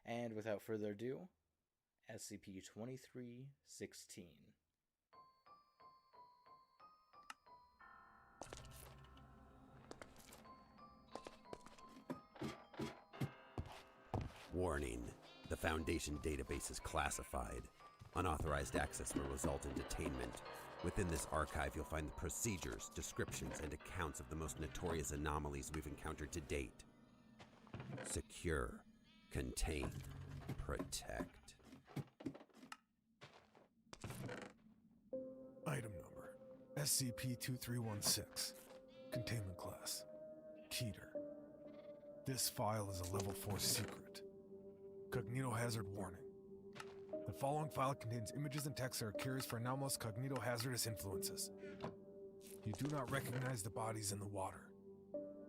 And without further ado, SCP-2316. Warning. The Foundation database is classified. Unauthorized access will result in detainment. Within this archive, you'll find the procedures, descriptions, and accounts of the most notorious anomalies we've encountered to date. Secure, contain, protect. Item number SCP-2316. Containment Class Keter. This file is a Level 4 secret. Cognitohazard Warning. The following file contains images and text that are carriers for anomalous cognitohazardous influences. You do not recognize the bodies in the water.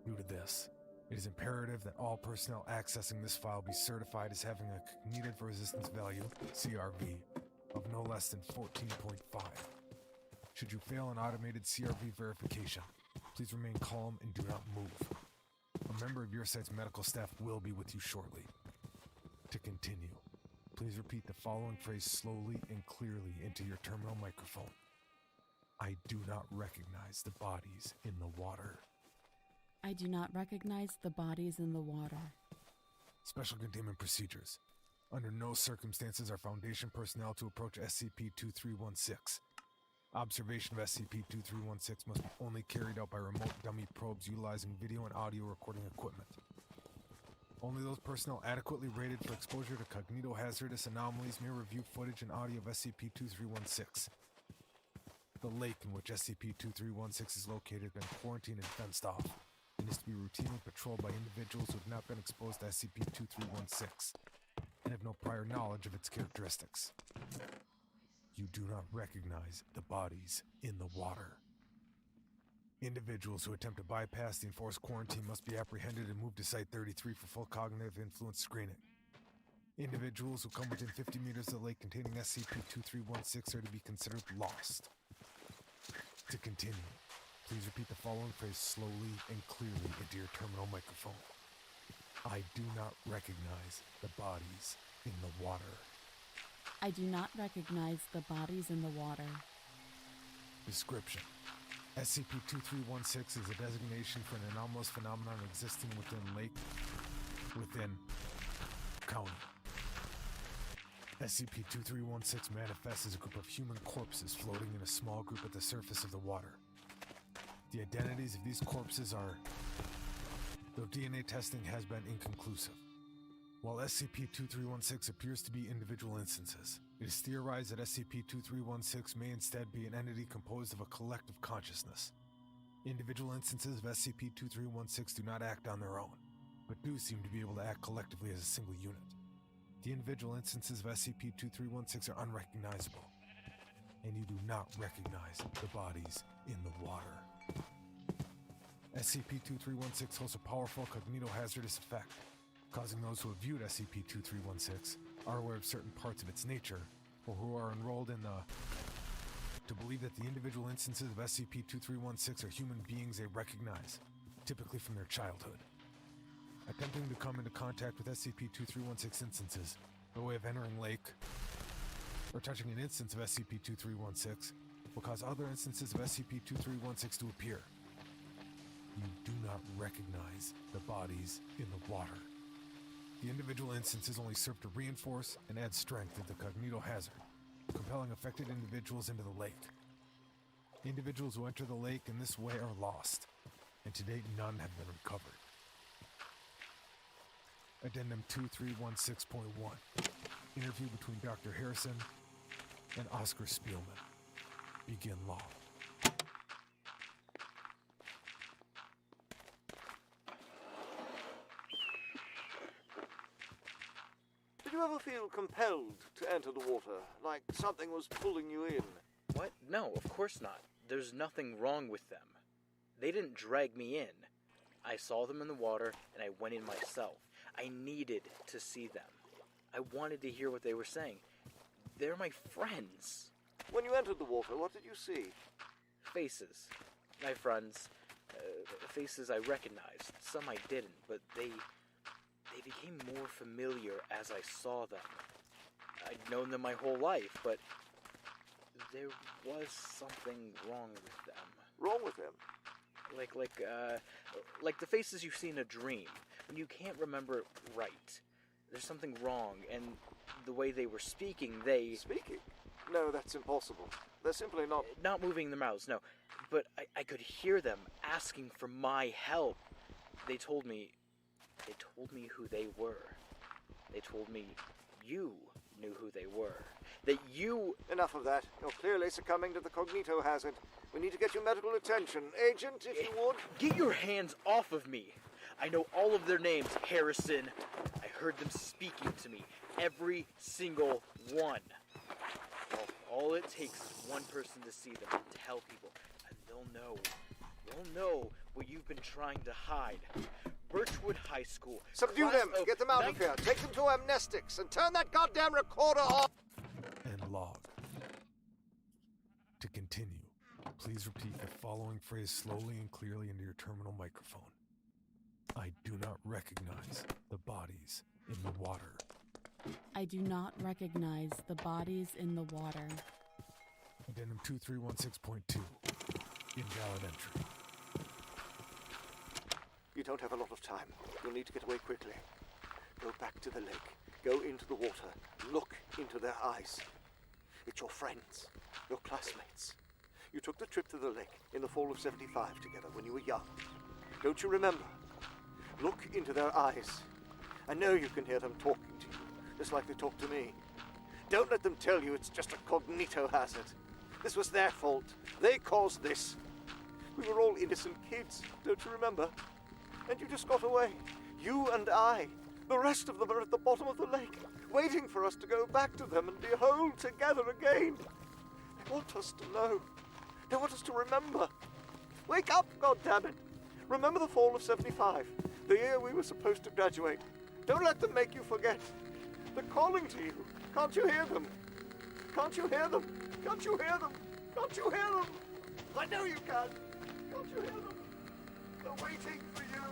Due to this, it is imperative that all personnel accessing this file be certified as having a cognitive resistance value, CRV, of no less than 14.5. Should you fail an automated CRV verification, please remain calm and do not move. A member of your site's medical staff will be with you shortly. To continue, please repeat the following phrase slowly and clearly into your terminal microphone. I do not recognize the bodies in the water. I do not recognize the bodies in the water. Special containment procedures. Under no circumstances are Foundation personnel to approach SCP-2316. Observation of SCP-2316 must be only carried out by remote dummy probes utilizing video and audio recording equipment. Only those personnel adequately rated for exposure to cognitohazardous anomalies may review footage and audio of SCP-2316. The lake in which SCP-2316 is located has been quarantined and fenced off, and is to be routinely patrolled by individuals who have not been exposed to SCP-2316 and have no prior knowledge of its characteristics. You do not recognize the bodies in the water. Individuals who attempt to bypass the enforced quarantine must be apprehended and moved to Site-33 for full cognitive influence screening. Individuals who come within 50 meters of the lake containing SCP-2316 are to be considered lost. To continue, please repeat the following phrase slowly and clearly into your terminal microphone. I do not recognize the bodies in the water. I do not recognize the bodies in the water. Description. SCP-2316 is a designation for an anomalous phenomenon existing within county. SCP-2316 manifests as a group of human corpses floating in a small group at the surface of the water. The identities of these corpses are, though DNA testing has been inconclusive. While SCP-2316 appears to be individual instances, it is theorized that SCP-2316 may instead be an entity composed of a collective consciousness. Individual instances of SCP-2316 do not act on their own, but do seem to be able to act collectively as a single unit. The individual instances of SCP-2316 are unrecognizable, and you do not recognize the bodies in the water. SCP-2316 holds a powerful cognitohazardous effect, causing those who have viewed SCP-2316, are aware of certain parts of its nature, or who are enrolled in to believe that the individual instances of SCP-2316 are human beings they recognize, typically from their childhood. Attempting to come into contact with SCP-2316 instances by way of entering lake or touching an instance of SCP-2316 will cause other instances of SCP-2316 to appear. You do not recognize the bodies in the water. The individual instances only serve to reinforce and add strength to the cognitohazard, compelling affected individuals into the lake. Individuals who enter the lake in this way are lost, and to date none have been recovered. Addendum 2316.1. Interview between Dr. Harrison and Oscar Spielman. Begin log. Did you ever feel compelled to enter the water, like something was pulling you in? What? No, of course not. There's nothing wrong with them. They didn't drag me in. I saw them in the water, and I went in myself. I needed to see them. I wanted to hear what they were saying. They're my friends. When you entered the water, what did you see? Faces. My friends. Faces I recognized. Some I didn't, but they became became more familiar as I saw them. I'd known them my whole life, but there was something wrong with them. Wrong with them? Like the faces you see in a dream, when you can't remember right. There's something wrong, and the way they were speaking, Speaking? No, that's impossible. They're simply not... Not moving their mouths, no. But I could hear them asking for my help. They told me who they were. They told me you knew who they were. That you... Enough of that. You're clearly succumbing to the cognito hazard. We need to get you medical attention. Agent, if you would. Get your hands off of me. I know all of their names, Harrison. I heard them speaking to me. Every single one. Well, all it takes is one person to see them and tell people, and they'll know. They'll know what you've been trying to hide. Birchwood High School. Subdue them. Get them out of here. Take them to amnestics and turn that goddamn recorder off. And log. To continue, please repeat the following phrase slowly and clearly into your terminal microphone. I do not recognize the bodies in the water. I do not recognize the bodies in the water. Addendum 2316.2. Invalid entry. You don't have a lot of time. You'll need to get away quickly. Go back to the lake. Go into the water. Look into their eyes. It's your friends. Your classmates. You took the trip to the lake in the fall of '75 together when you were young. Don't you remember? Look into their eyes. I know you can hear them talking to you, just like they talk to me. Don't let them tell you it's just a cognito hazard. This was their fault. They caused this. We were all innocent kids, don't you remember? And you just got away. You and I. The rest of them are at the bottom of the lake, waiting for us to go back to them and be whole together again. They want us to know. They want us to remember. Wake up, goddammit. Remember the fall of '75, the year we were supposed to graduate. Don't let them make you forget. They're calling to you. Can't you hear them? Can't you hear them? Can't you hear them? Can't you hear them? I know you can. Can't you hear them? They're waiting for you.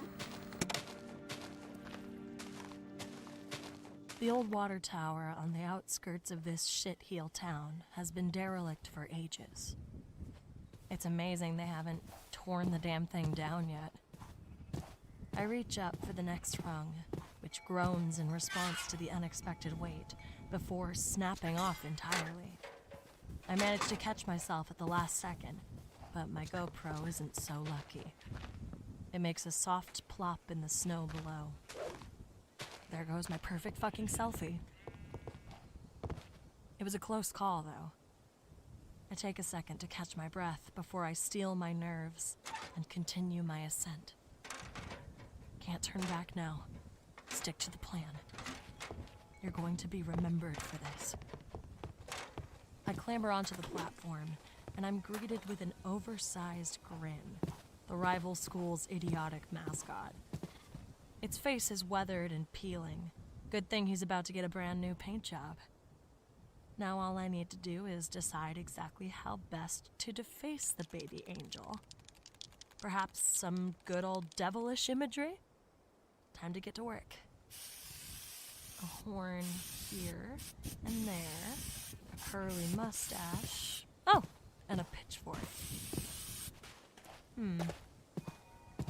The old water tower on the outskirts of this shitheel town has been derelict for ages. It's amazing they haven't torn the damn thing down yet. I reach up for the next rung, which groans in response to the unexpected weight, before snapping off entirely. I manage to catch myself at the last second, but my GoPro isn't so lucky. It makes a soft plop in the snow below. There goes my perfect fucking selfie. It was a close call, though. I take a second to catch my breath before I steel my nerves and continue my ascent. Can't turn back now. Stick to the plan. You're going to be remembered for this. I clamber onto the platform, and I'm greeted with an oversized grin, the rival school's idiotic mascot. Its face is weathered and peeling. Good thing he's about to get a brand new paint job. Now all I need to do is decide exactly how best to deface the baby angel. Perhaps some good old devilish imagery? Time to get to work. A horn here and there, a curly mustache. Oh, and a pitchfork.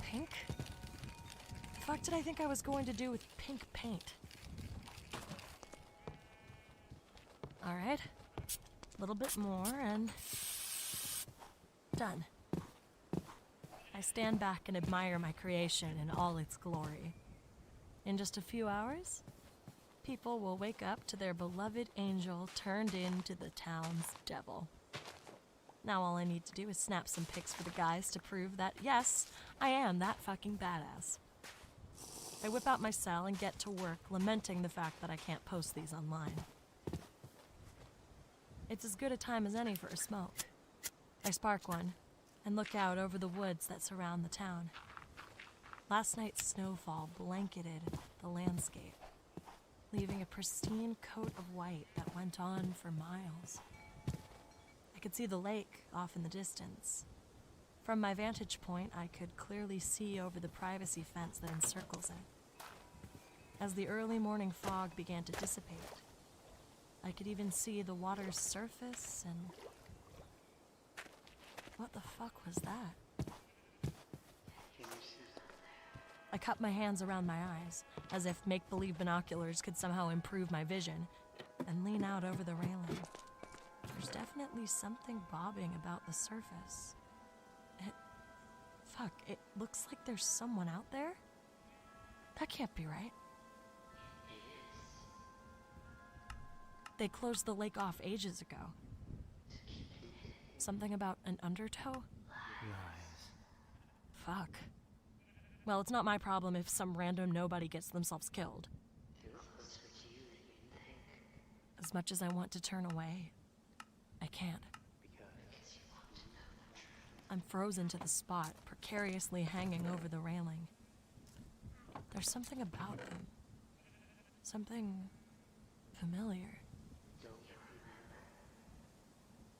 Pink? The fuck did I think I was going to do with pink paint? Alright, a little bit more and done. I stand back and admire my creation in all its glory. In just a few hours, people will wake up to their beloved angel turned into the town's devil. Now all I need to do is snap some pics for the guys to prove that, yes, I am that fucking badass. I whip out my cell and get to work, lamenting the fact that I can't post these online. It's as good a time as any for a smoke. I spark one and look out over the woods that surround the town. Last night's snowfall blanketed the landscape, leaving a pristine coat of white that went on for miles. I could see the lake off in the distance. From my vantage point, I could clearly see over the privacy fence that encircles it. As the early morning fog began to dissipate, I could even see the water's surface and... What the fuck was that? I cupped my hands around my eyes, as if make-believe binoculars could somehow improve my vision, and lean out over the railing. There's definitely something bobbing about the surface. It looks like there's someone out there? That can't be right. They closed the lake off ages ago. Something about an undertow? Lies. Fuck. Well, it's not my problem if some random nobody gets themselves killed. As much as I want to turn away, I can't. I'm frozen to the spot, precariously hanging over the railing. There's something about them. Something familiar.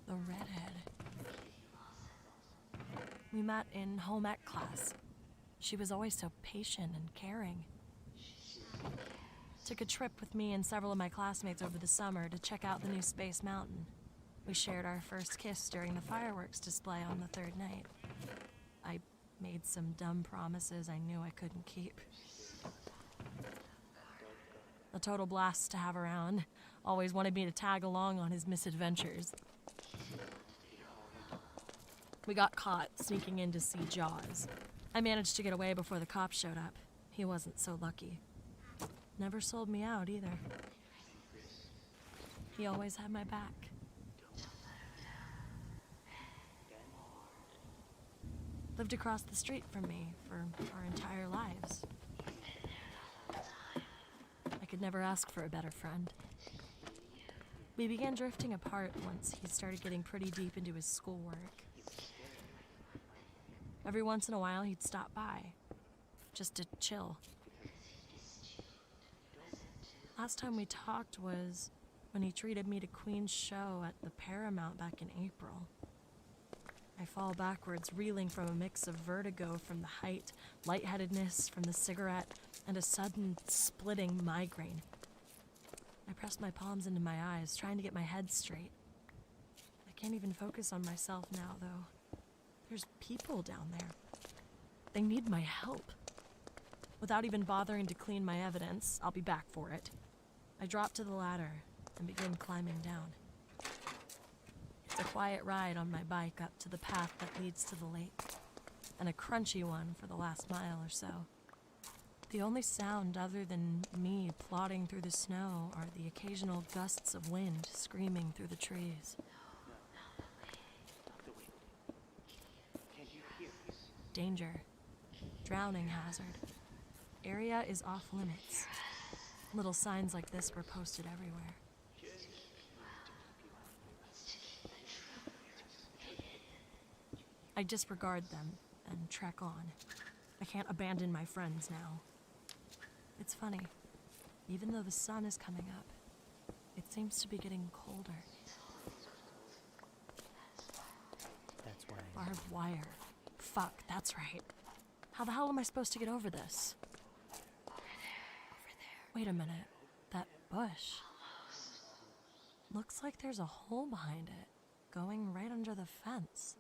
The redhead. We met in home ec class. She was always so patient and caring. Took a trip with me and several of my classmates over the summer to check out the new Space Mountain. We shared our first kiss during the fireworks display on the third night. I made some dumb promises I knew I couldn't keep. A total blast to have around. Always wanted me to tag along on his misadventures. We got caught sneaking in to see Jaws. I managed to get away before the cops showed up. He wasn't so lucky. Never sold me out either. He always had my back. Lived across the street from me for our entire lives. I could never ask for a better friend. We began drifting apart once he started getting pretty deep into his schoolwork. Every once in a while, he'd stop by, just to chill. Last time we talked was when he treated me to Queen's show at the Paramount back in April. I fall backwards, reeling from a mix of vertigo from the height, lightheadedness from the cigarette, and a sudden splitting migraine. I pressed my palms into my eyes, trying to get my head straight. I can't even focus on myself now, though. There's people down there. They need my help. Without even bothering to clean my evidence, I'll be back for it. I drop to the ladder and begin climbing down. It's a quiet ride on my bike up to the path that leads to the lake, and a crunchy one for the last mile or so. The only sound other than me plodding through the snow are the occasional gusts of wind screaming through the trees. Danger. Drowning hazard. Area is off limits. Little signs like this were posted everywhere. I disregard them and trek on. I can't abandon my friends now. It's funny. Even though the sun is coming up, it seems to be getting colder. That's why. Barbed wire. Fuck, that's right. How the hell am I supposed to get over this? Over there. Wait a minute. That bush. Looks like there's a hole behind it, going right under the fence.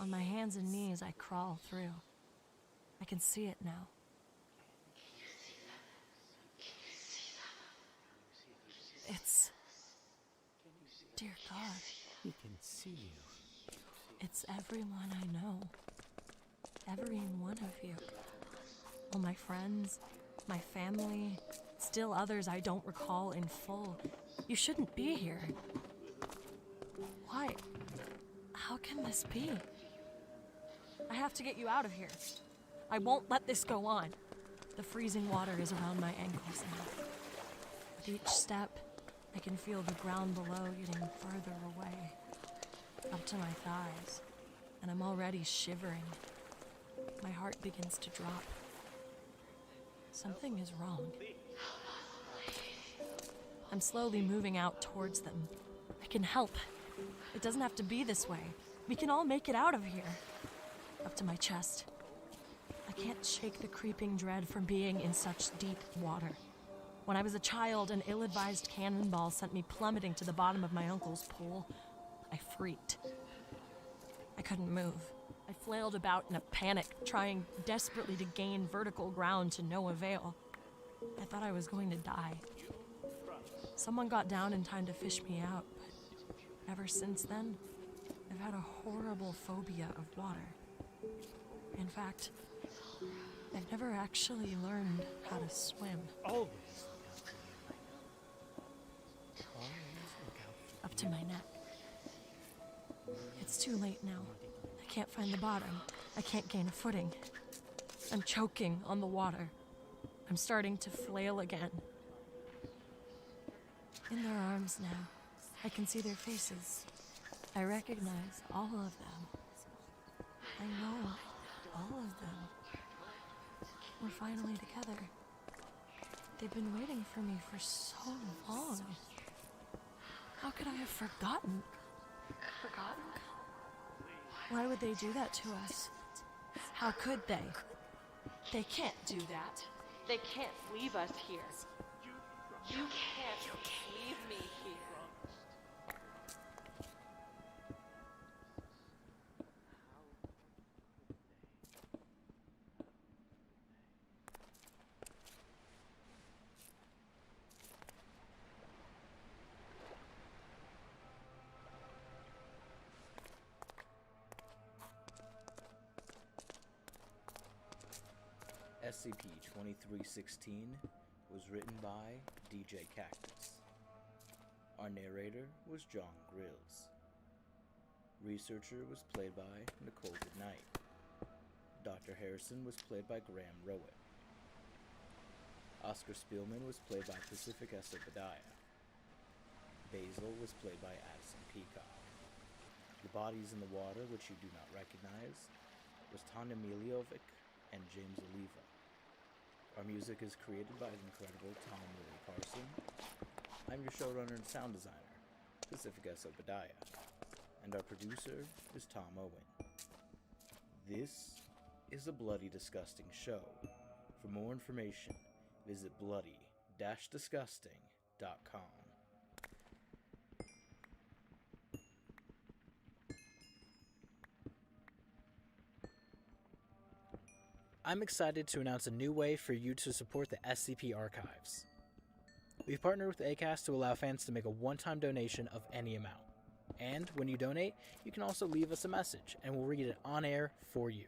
On my hands and knees, I crawl through. I can see it now. It's... Dear God. He can see you. It's everyone I know. Every one of you. All my friends, my family, still others I don't recall in full. You shouldn't be here. Why? How can this be? I have to get you out of here. I won't let this go on. The freezing water is around my ankles now. With each step, I can feel the ground below getting further away, up to my thighs, and I'm already shivering. My heart begins to drop. Something is wrong. I'm slowly moving out towards them. I can help. It doesn't have to be this way. We can all make it out of here. Up to my chest. I I can't shake the creeping dread from being in such deep water. When I was a child, an ill-advised cannonball sent me plummeting to the bottom of my uncle's pool. I freaked. I couldn't move. I flailed about in a panic, trying desperately to gain vertical ground to no avail. I thought I was going to die. Someone got down in time to fish me out, but ever since then, I've had a horrible phobia of water. In fact, I've never actually learned how to swim. Always look out for Up to my neck. It's too late now. I can't find the bottom. I can't gain a footing. I'm choking on the water. I'm starting to flail again. In their arms now, I can see their faces. I recognize all of them. I know all of them. We're finally together. They've been waiting for me for so long. How could I have forgotten? Forgotten? Why would they do that to us? How could they? They can't do that. They can't leave us here. You can't leave me here. SCP-2316 was written by DJ Cactus. Our narrator was John Grills. Researcher was played by Nicole Goodnight. Dr. Harrison was played by Graham Rowett. Oscar Spielman was played by Pacific S. Obadiah. Basil was played by Addison Peacock. The bodies in the water, which you do not recognize, was Tanya Miljovic and James Oliva. Our music is created by the incredible Tom Willie Carson. I'm your showrunner and sound designer, Pacific S. Obadiah, and our producer is Tom Owen. This is a Bloody Disgusting show. For more information, visit bloody-disgusting.com. I'm excited to announce a new way for you to support the SCP archives. We've partnered with Acast to allow fans to make a one-time donation of any amount. And when you donate, you can also leave us a message, and we'll read it on air for you.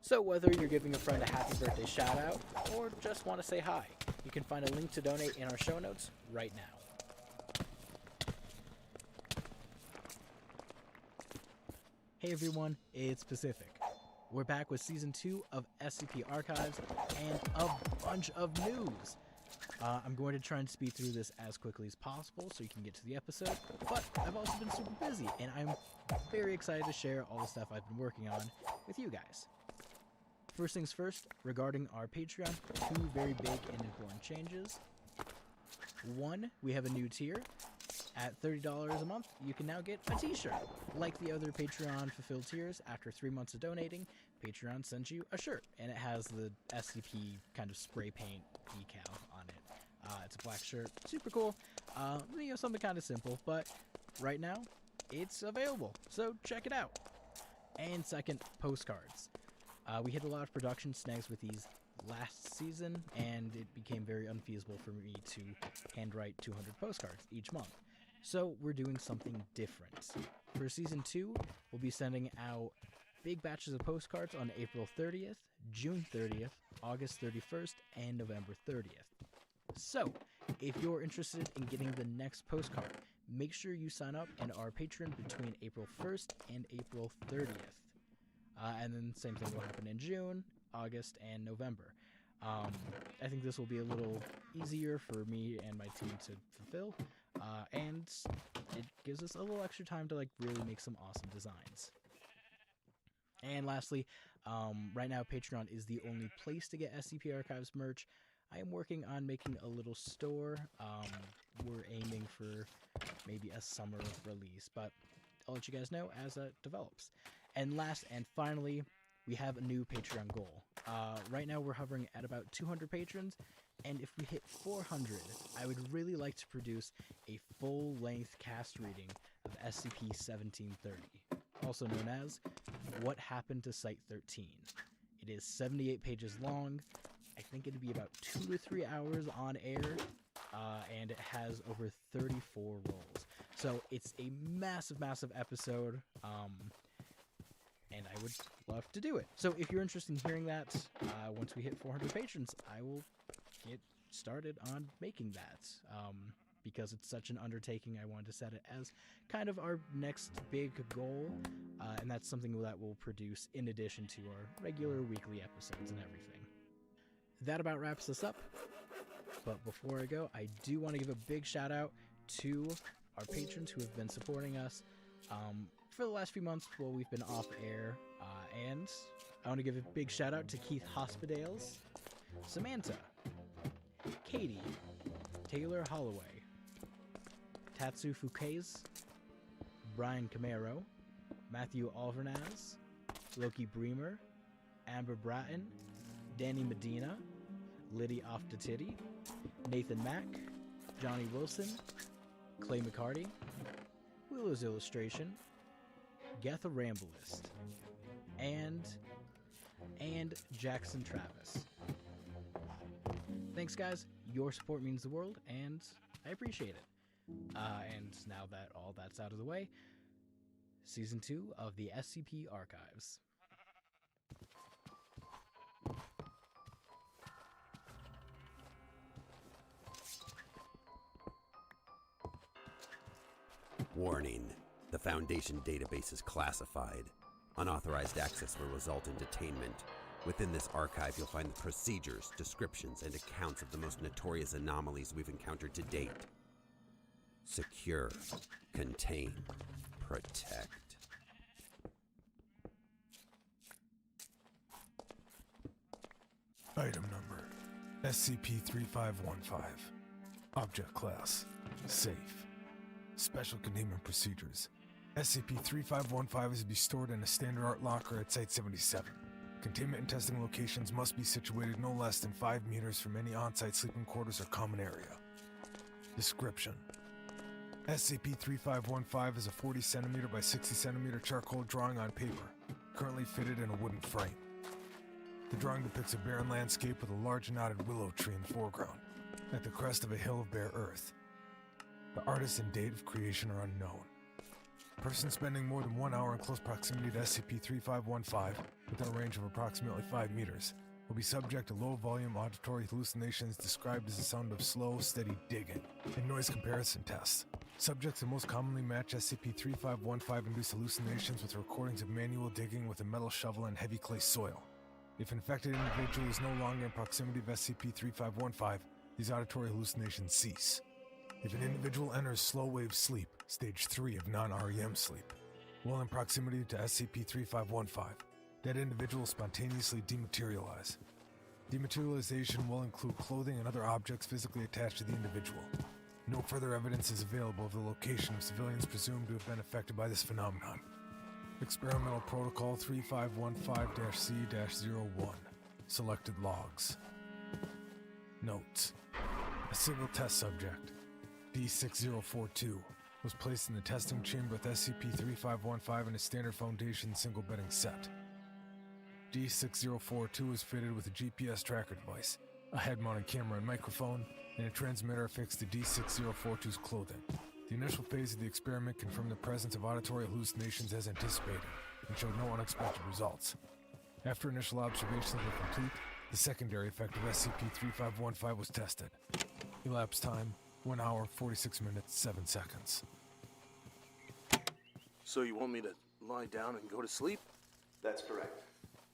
So whether you're giving a friend a happy birthday shout-out, or just want to say hi, you can find a link to donate in our show notes right now. Hey everyone, it's Pacific. We're back with Season 2 of SCP Archives and a bunch of news. I'm going to try and speed through this as quickly as possible so you can get to the episode, but I've also been super busy, and I'm very excited to share all the stuff I've been working on with you guys. First things first, regarding our Patreon, two very big and important changes. One, we have a new tier. At $30 a month, you can now get a t-shirt. Like the other Patreon fulfilled tiers, after 3 months of donating, Patreon sends you a shirt, and it has the SCP kind of spray paint decal on it. It's a black shirt, super cool. Something kind of simple, but right now, it's available, so check it out. And second, postcards. We hit a lot of production snags with these last season, and it became very unfeasible for me to handwrite 200 postcards each month. So we're doing something different. For Season 2, we'll be sending out big batches of postcards on April 30th, June 30th, August 31st, and November 30th. So, if you're interested in getting the next postcard, make sure you sign up and are a patron between April 1st and April 30th. And then same thing will happen in June, August, and November. I think this will be a little easier for me and my team to fulfill, and it gives us a little extra time to really make some awesome designs. And lastly, right now Patreon is the only place to get SCP Archives merch. I am working on making a little store. We're aiming for maybe a summer release, but I'll let you guys know as it develops. And last and finally, we have a new Patreon goal. Right now we're hovering at about 200 patrons, and if we hit 400, I would really like to produce a full-length cast reading of SCP-1730, also known as What Happened to Site-13. It is 78 pages long. I think it'd be about 2 to 3 hours on air, and it has over 34 rolls. So it's a massive, massive episode, and I would love to do it. So if you're interested in hearing that, once we hit 400 patrons, I will get started on making that. Because it's such an undertaking, I wanted to set it as kind of our next big goal, and that's something that we'll produce in addition to our regular weekly episodes and everything. That about wraps us up, but before I go, I do want to give a big shout out to our patrons who have been supporting us for the last few months while we've been off air, and I want to give a big shout out to Keith Hospidales, Samantha, Katie, Taylor Holloway, Tatsu Fukase, Brian Camaro, Matthew Alvernaz, Loki Bremer, Amber Bratton, Danny Medina, Liddy Off the Titty, Nathan Mack, Johnny Wilson, Clay McCarty, Willow's Illustration, Gatha Ramblist, and Jackson Travis. Thanks, guys. Your support means the world, and I appreciate it. And now that all that's out of the way, Season 2 of the SCP Archives. Warning. The Foundation database is classified. Unauthorized access will result in detainment. Within this archive, you'll find the procedures, descriptions, and accounts of the most notorious anomalies we've encountered to date. Secure, contain, protect. Item number SCP-3515. Object class Safe. Special containment procedures. SCP-3515 is to be stored in a standard art locker at Site-77. Containment and testing locations must be situated no less than 5 meters from any on-site sleeping quarters or common area. Description: SCP-3515 is a 40 centimeter by 60 centimeter charcoal drawing on paper, currently fitted in a wooden frame. The drawing depicts a barren landscape with a large knotted willow tree in the foreground, at the crest of a hill of bare earth. The artist and date of creation are unknown. A person spending more than 1 hour in close proximity to SCP-3515, within a range of approximately 5 meters, will be subject to low-volume auditory hallucinations described as the sound of slow, steady digging, and noise comparison tests. Subjects will most commonly match SCP-3515-induced hallucinations with recordings of manual digging with a metal shovel and heavy clay soil. If an infected individual is no longer in proximity of SCP-3515, these auditory hallucinations cease. If an individual enters slow-wave sleep, stage 3 of non-REM sleep, while in proximity to SCP-3515, that individual will spontaneously dematerialize. Dematerialization will include clothing and other objects physically attached to the individual. No further evidence is available of the location of civilians presumed to have been affected by this phenomenon. Experimental Protocol 3515-C-01. Selected logs. Notes. A single test subject, D6042, was placed in the testing chamber with SCP-3515 in a standard Foundation single bedding set. D6042 is fitted with a GPS tracker device, a head-mounted camera and microphone, and a transmitter affixed to D6042's clothing. The initial phase of the experiment confirmed the presence of auditory hallucinations as anticipated, and showed no unexpected results. After initial observations were complete, the secondary effect of SCP-3515 was tested. Elapsed time, 1 hour, 46 minutes, 7 seconds. So you want me to lie down and go to sleep? That's correct.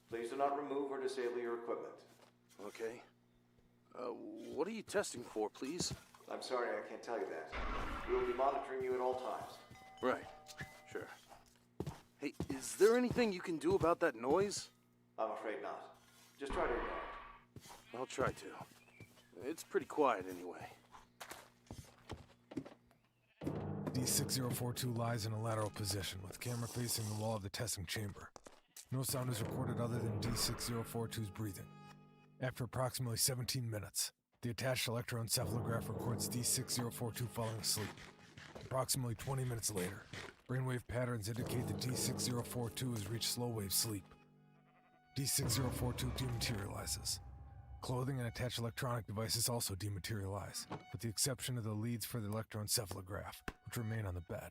Please do not remove or disable your equipment. Okay. What are you testing for, please? I'm sorry, I can't tell you that. We will be monitoring you at all times. Right. Sure. Hey, is there anything you can do about that noise? I'm afraid not. Just try to ignore it. I'll try to. It's pretty quiet anyway. D6042 lies in a lateral position, with camera facing the wall of the testing chamber. No sound is recorded other than D6042's breathing. After approximately 17 minutes, the attached electroencephalograph records D6042 falling asleep. Approximately 20 minutes later, brainwave patterns indicate that D6042 has reached slow-wave sleep. D6042 dematerializes. Clothing and attached electronic devices also dematerialize, with the exception of the leads for the electroencephalograph, which remain on the bed.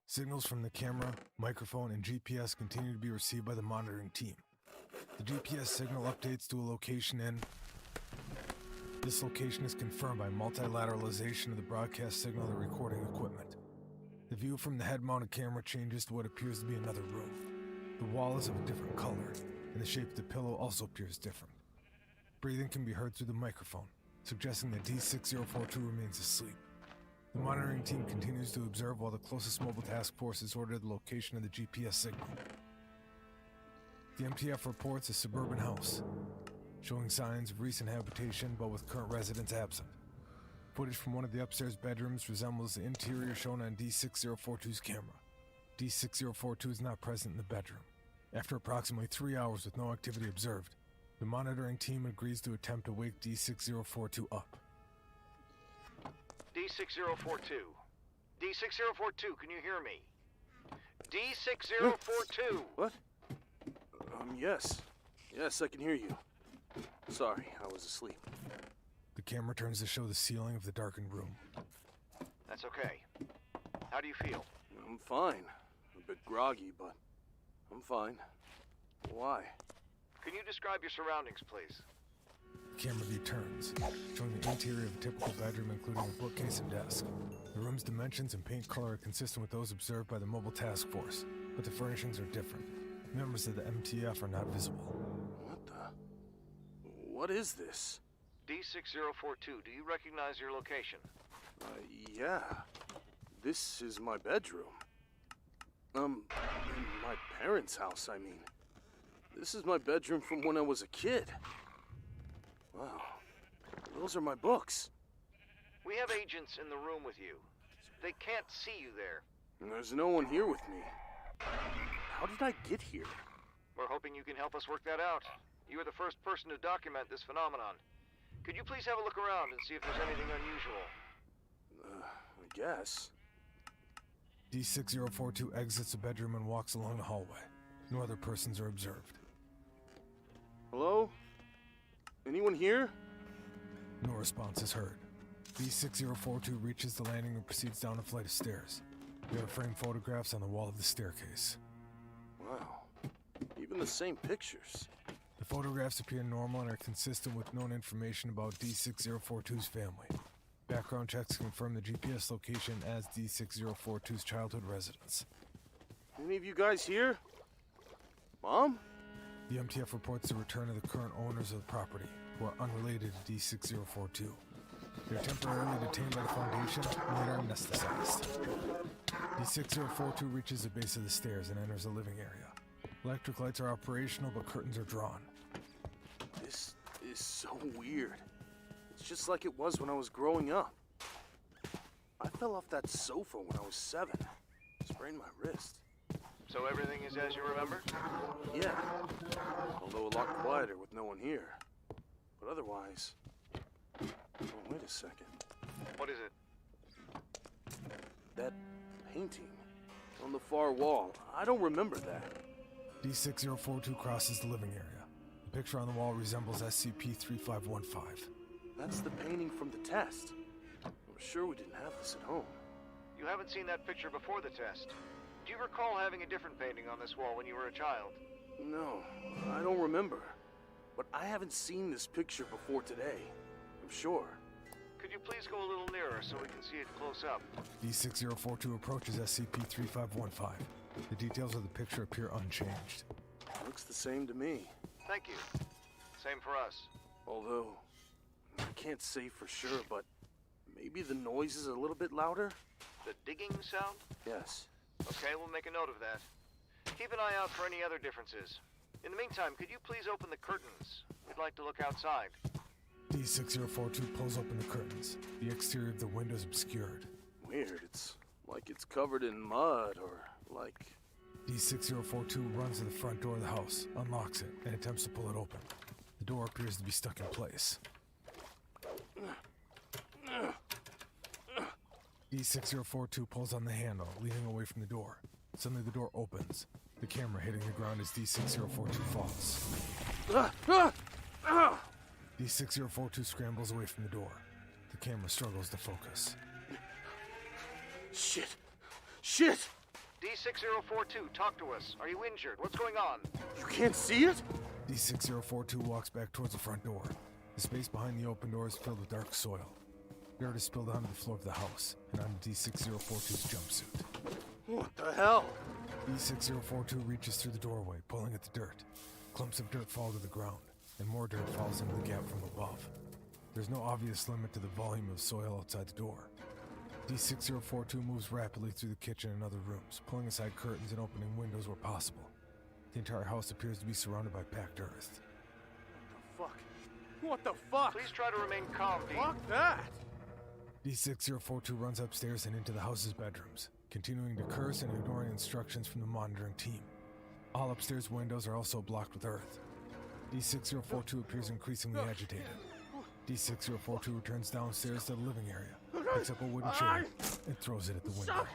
Signals from the camera, microphone, and GPS continue to be received by the monitoring team. The GPS signal updates to a location in... This location is confirmed by multilateralization of the broadcast signal of the recording equipment. The view from the head-mounted camera changes to what appears to be another room. The wall is of a different color, and the shape of the pillow also appears different. Breathing can be heard through the microphone, suggesting that D6042 remains asleep. The monitoring team continues to observe while the closest mobile task force is ordered to the location of the GPS signal. The MTF reports a suburban house, showing signs of recent habitation but with current residents absent. Footage from one of the upstairs bedrooms resembles the interior shown on D6042's camera. D6042 is not present in the bedroom. After approximately 3 hours with no activity observed, the monitoring team agrees to attempt to wake D6042 up. D6042. D6042, can you hear me? D6042! What? Yes. Yes, I can hear you. Sorry, I was asleep. The camera turns to show the ceiling of the darkened room. That's okay. How do you feel? I'm fine. A bit groggy, but I'm fine. Why? Can you describe your surroundings, please? The camera view turns, showing the interior of a typical bedroom including a bookcase and desk. The room's dimensions and paint color are consistent with those observed by the mobile task force, but the furnishings are different. Members of the MTF are not visible. What the? What is this? D6042, do you recognize your location? Yeah. This is my bedroom. In my parents' house, I mean. This is my bedroom from when I was a kid. Wow. Those are my books. We have agents in the room with you. They can't see you there. And there's no one here with me. How did I get here? We're hoping you can help us work that out. You are the first person to document this phenomenon. Could you please have a look around and see if there's anything unusual? I guess. D6042 exits the bedroom and walks along the hallway. No other persons are observed. Hello? Anyone here? No response is heard. D6042 reaches the landing and proceeds down a flight of stairs. There are framed photographs on the wall of the staircase. Wow. Even the same pictures. The photographs appear normal and are consistent with known information about D6042's family. Background checks confirm the GPS location as D6042's childhood residence. Any of you guys here? Mom? The MTF reports the return of the current owners of the property, who are unrelated to D6042. They are temporarily detained by the Foundation and later anesthetized. D6042 reaches the base of the stairs and enters the living area. Electric lights are operational, but curtains are drawn. This is so weird. It's just like it was when I was growing up. I fell off that sofa when I was 7. Sprained my wrist. So everything is as you remember? Yeah. Although a lot quieter with no one here. But otherwise... Oh, wait a second. What is it? That painting on the far wall. I don't remember that. D6042 crosses the living area. The picture on the wall resembles SCP-3515. That's the painting from the test. I'm sure we didn't have this at home. You haven't seen that picture before the test. Do you recall having a different painting on this wall when you were a child? No, I don't remember. But I haven't seen this picture before today. I'm sure. Could you please go a little nearer so we can see it close up? D6042 approaches SCP-3515. The details of the picture appear unchanged. Looks the same to me. Thank you. Same for us. Although, I can't say for sure, but maybe the noise is a little bit louder? The digging sound? Yes. Okay, we'll make a note of that. Keep an eye out for any other differences. In the meantime, could you please open the curtains? We'd like to look outside. D6042 pulls open the curtains. The exterior of the window is obscured. Weird. It's like it's covered in mud or like... D6042 runs to the front door of the house, unlocks it, and attempts to pull it open. The door appears to be stuck in place. D6042 pulls on the handle, leaning away from the door. Suddenly the door opens, the camera hitting the ground as D6042 falls. D6042 scrambles away from the door. The camera struggles to focus. Shit! Shit! D6042, talk to us. Are you injured? What's going on? You can't see it? D6042 walks back towards the front door. The space behind the open door is filled with dark soil. Dirt is spilled onto the floor of the house and onto D6042's jumpsuit. What the hell? D6042 reaches through the doorway, pulling at the dirt. Clumps of dirt fall to the ground, and more dirt falls into the gap from above. There's no obvious limit to the volume of soil outside the door. D6042 moves rapidly through the kitchen and other rooms, pulling aside curtains and opening windows where possible. The entire house appears to be surrounded by packed earth. Fuck. What the fuck? Please try to remain calm, D. Fuck that! D6042 runs upstairs and into the house's bedrooms, continuing to curse and ignoring instructions from the monitoring team. All upstairs windows are also blocked with earth. D6042 appears increasingly agitated. D6042 returns downstairs to the living area, picks up a wooden chair, and throws it at the window.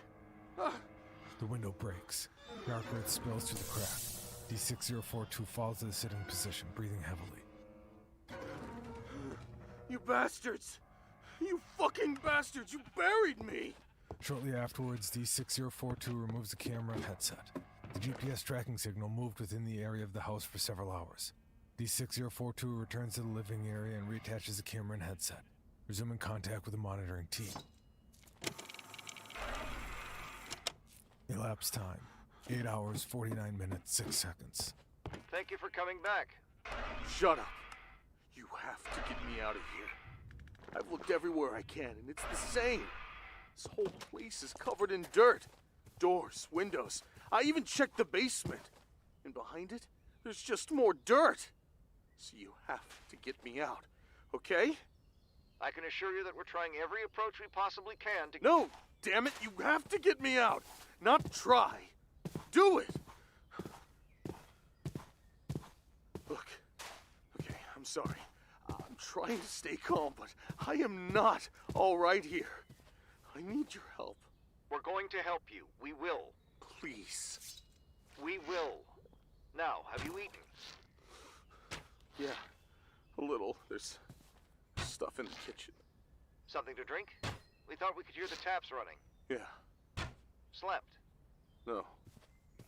The window breaks. Dark earth spills through the crack. D6042 falls to the sitting position, breathing heavily. You bastards! You fucking bastards! You buried me! Shortly afterwards, D6042 removes the camera and headset. The GPS tracking signal moved within the area of the house for several hours. D6042 returns to the living area and reattaches the camera and headset, resuming contact with the monitoring team. Elapsed time, 8 hours, 49 minutes, 6 seconds. Thank you for coming back. Shut up! You have to get me out of here. I've looked everywhere I can, and it's the same. This whole place is covered in dirt. Doors, windows. I even checked the basement. And behind it, there's just more dirt. So you have to get me out, okay? I can assure you that we're trying every approach we possibly can to... No, damn it, you have to get me out. Not try. Do it. Look, okay, I'm sorry. I'm trying to stay calm, but I am not all right here. I need your help. We're going to help you. We will. Please. We will. Now, have you eaten? Yeah, a little. There's stuff in the kitchen. Something to drink? We thought we could hear the taps running. Yeah. Slept? No.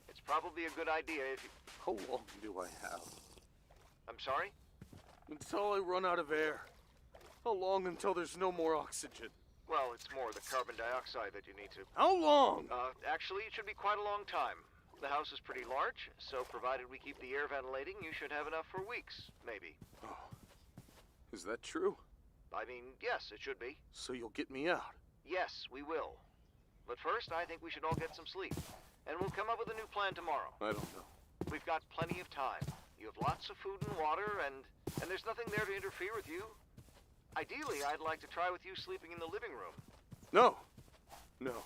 It's probably a good idea if you... How long do I have? I'm sorry? Until I run out of air. How long until there's no more oxygen? Well, it's more the carbon dioxide that you need to... How long? Actually, it should be quite a long time. The house is pretty large, so provided we keep the air ventilating, you should have enough for weeks, maybe. Oh. Is that true? I mean, yes, it should be. So you'll get me out? Yes, we will. But first, I think we should all get some sleep. And we'll come up with a new plan tomorrow. I don't know. We've got plenty of time. You have lots of food and water, and there's nothing there to interfere with you. Ideally, I'd like to try with you sleeping in the living room. No. No.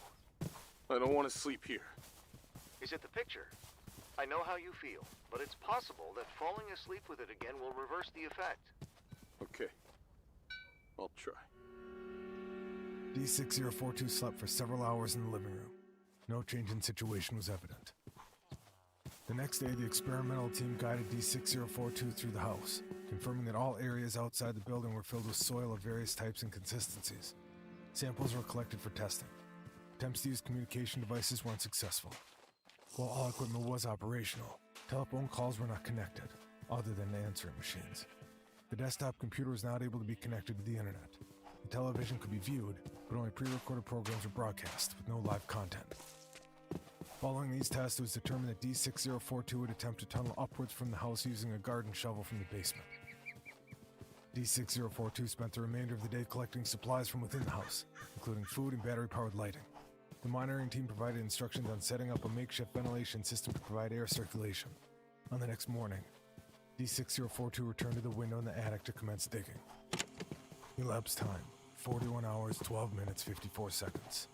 I don't want to sleep here. Is it the picture? I know how you feel, but it's possible that falling asleep with it again will reverse the effect. Okay. I'll try. D6042 slept for several hours in the living room. No change in situation was evident. The next day, the experimental team guided D6042 through the house, confirming that all areas outside the building were filled with soil of various types and consistencies. Samples were collected for testing. Attempts to use communication devices were unsuccessful. While all equipment was operational, telephone calls were not connected, other than answering machines. The desktop computer was not able to be connected to the internet. The television could be viewed, but only pre-recorded programs were broadcast, with no live content. Following these tests, it was determined that D6042 would attempt to tunnel upwards from the house using a garden shovel from the basement. D6042 spent the remainder of the day collecting supplies from within the house, including food and battery-powered lighting. The monitoring team provided instructions on setting up a makeshift ventilation system to provide air circulation. On the next morning, D6042 returned to the window in the attic to commence digging. Elapsed time, 41 hours, 12 minutes, 54 seconds.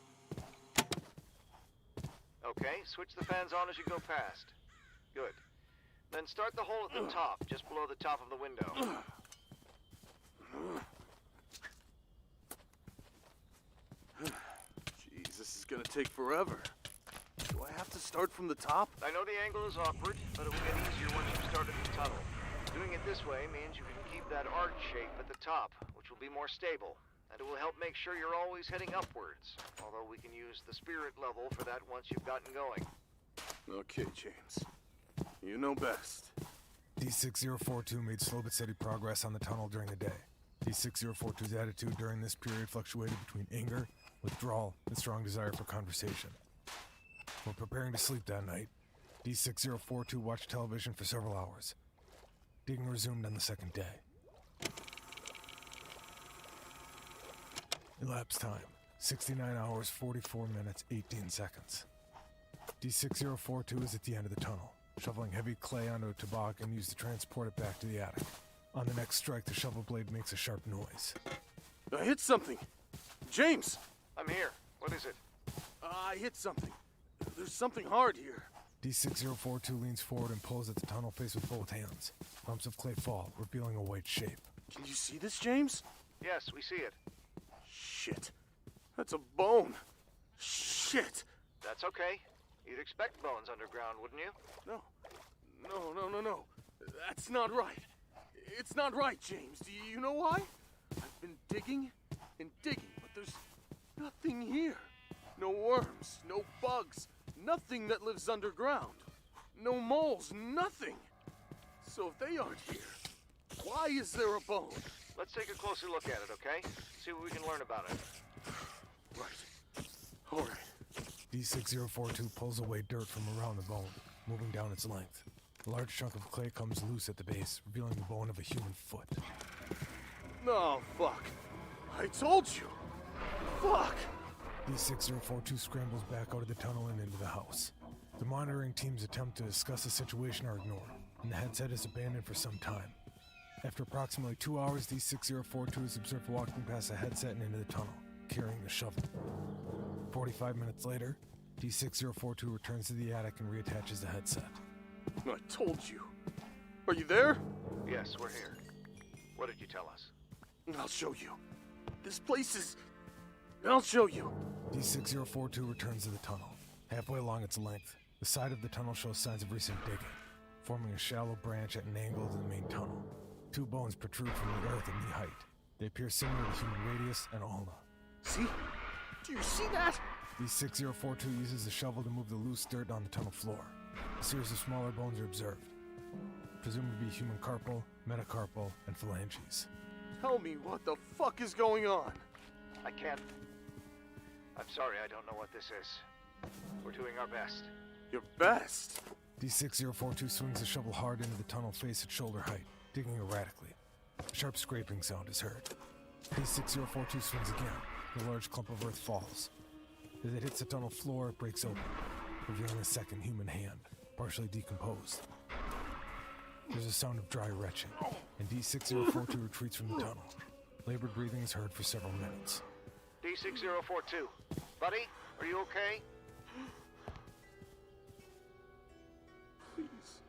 okay? Switch the fans on as you go past. Good. Then start the hole at the top, just below the top of the window. Jeez, this is gonna take forever. Do I have to start from the top? I know the angle is awkward, but it will get easier once you start at the tunnel. Doing it this way means you can keep that arch shape at the top, which will be more stable. And it will help make sure you're always heading upwards, although we can use the spirit level for that once you've gotten going. Okay, James. You know best. D6042 made slow but steady progress on the tunnel during the day. D6042's attitude during this period fluctuated between anger, withdrawal, and strong desire for conversation. While preparing to sleep that night, D6042 watched television for several hours. Digging resumed on the second day. Elapsed time, 69 hours, 44 minutes, 18 seconds. D6042 is at the end of the tunnel, shoveling heavy clay onto a toboggan used to transport it back to the attic. On the next strike, the shovel blade makes a sharp noise. I hit something! James! I'm here. What is it? I hit something. There's something hard here. D6042 leans forward and pulls at the tunnel face with both hands. Lumps of clay fall, revealing a white shape. Can you see this, James? Yes, we see it. Shit. That's a bone. Shit. That's okay. You'd expect bones underground, wouldn't you? No. No. That's not right. It's not right, James. Do you know why? I've been digging and digging, but there's nothing here. No worms, no bugs, nothing that lives underground. No moles, nothing. So if they aren't here, why is there a bone? Let's take a closer look at it, okay? See what we can learn about it. Right. All right. D6042 pulls away dirt from around the bone, moving down its length. A large chunk of clay comes loose at the base, revealing the bone of a human foot. No, fuck. I told you. Fuck. D6042 scrambles back out of the tunnel and into the house. The monitoring team's attempt to discuss the situation are ignored, and the headset is abandoned for some time. After approximately 2 hours, D6042 is observed walking past the headset and into the tunnel, carrying the shovel. 45 minutes later, D6042 returns to the attic and reattaches the headset. I told you. Are you there? Yes, we're here. What did you tell us? I'll show you. This place is... I'll show you. D6042 returns to the tunnel. Halfway along its length, the side of the tunnel shows signs of recent digging, forming a shallow branch at an angle to the main tunnel. 2 bones protrude from the earth at knee height. They appear similar to human radius and ulna. See? Do you see that? D6042 uses the shovel to move the loose dirt on the tunnel floor. A series of smaller bones are observed, presumed to be human carpal, metacarpal, and phalanges. Tell me what the fuck is going on. I can't... I'm sorry, I don't know what this is. We're doing our best. Your best? D6042 swings the shovel hard into the tunnel face at shoulder height, digging erratically. A sharp scraping sound is heard. D6042 swings again. A large clump of earth falls. As it hits the tunnel floor, it breaks open, revealing a second human hand, partially decomposed. There's a sound of dry retching, and D6042 retreats from the tunnel. Labored breathing is heard for several minutes. D6042. Buddy, are you okay? Please.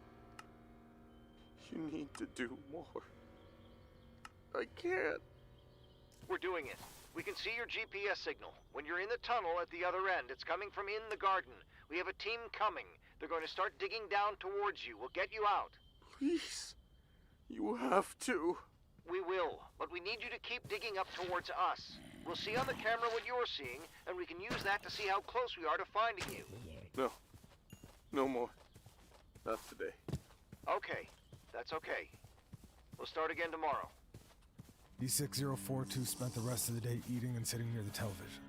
You need to do more. I can't. We're doing it. We can see your GPS signal. When you're in the tunnel at the other end, it's coming from in the garden. We have a team coming. They're going to start digging down towards you. We'll get you out. Please. You have to. We will, but we need you to keep digging up towards us. We'll see on the camera what you're seeing, and we can use that to see how close we are to finding you. No. No more. Not today. Okay. That's okay. We'll start again tomorrow. D6042 spent the rest of the day eating and sitting near the television.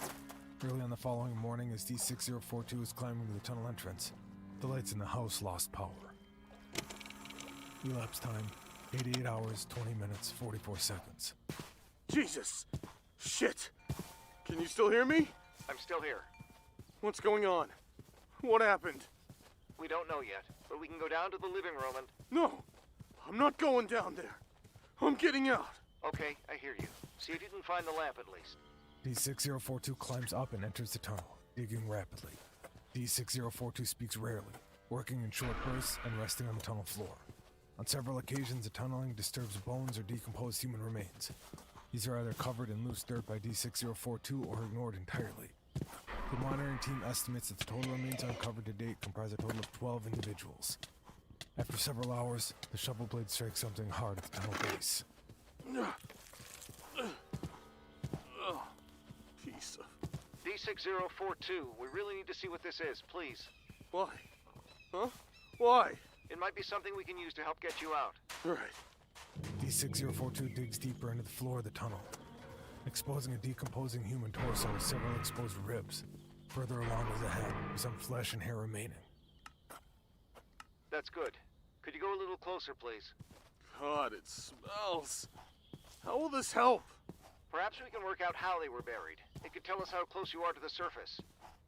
Early on the following morning, as D6042 was climbing to the tunnel entrance, the lights in the house lost power. Elapsed time, 88 hours, 20 minutes, 44 seconds. Jesus! Shit! Can you still hear me? I'm still here. What's going on? What happened? We don't know yet, but we can go down to the living room and... No! I'm not going down there. I'm getting out. Okay, I hear you. See if you can find the lamp at least. D6042 climbs up and enters the tunnel, digging rapidly. D6042 speaks rarely, working in short bursts and resting on the tunnel floor. On several occasions, the tunneling disturbs bones or decomposed human remains. These are either covered in loose dirt by D6042 or ignored entirely. The monitoring team estimates that the total remains uncovered to date comprise a total of 12 individuals. After several hours, the shovel blade strikes something hard at the tunnel base. Piece of... D6042, we really need to see what this is, please. Why? Huh? Why? It might be something we can use to help get you out. Right. D6042 digs deeper into the floor of the tunnel, exposing a decomposing human torso with several exposed ribs. Further along is the head, with some flesh and hair remaining. That's good. Could you go a little closer, please? God, it smells. How will this help? Perhaps we can work out how they were buried. It could tell us how close you are to the surface.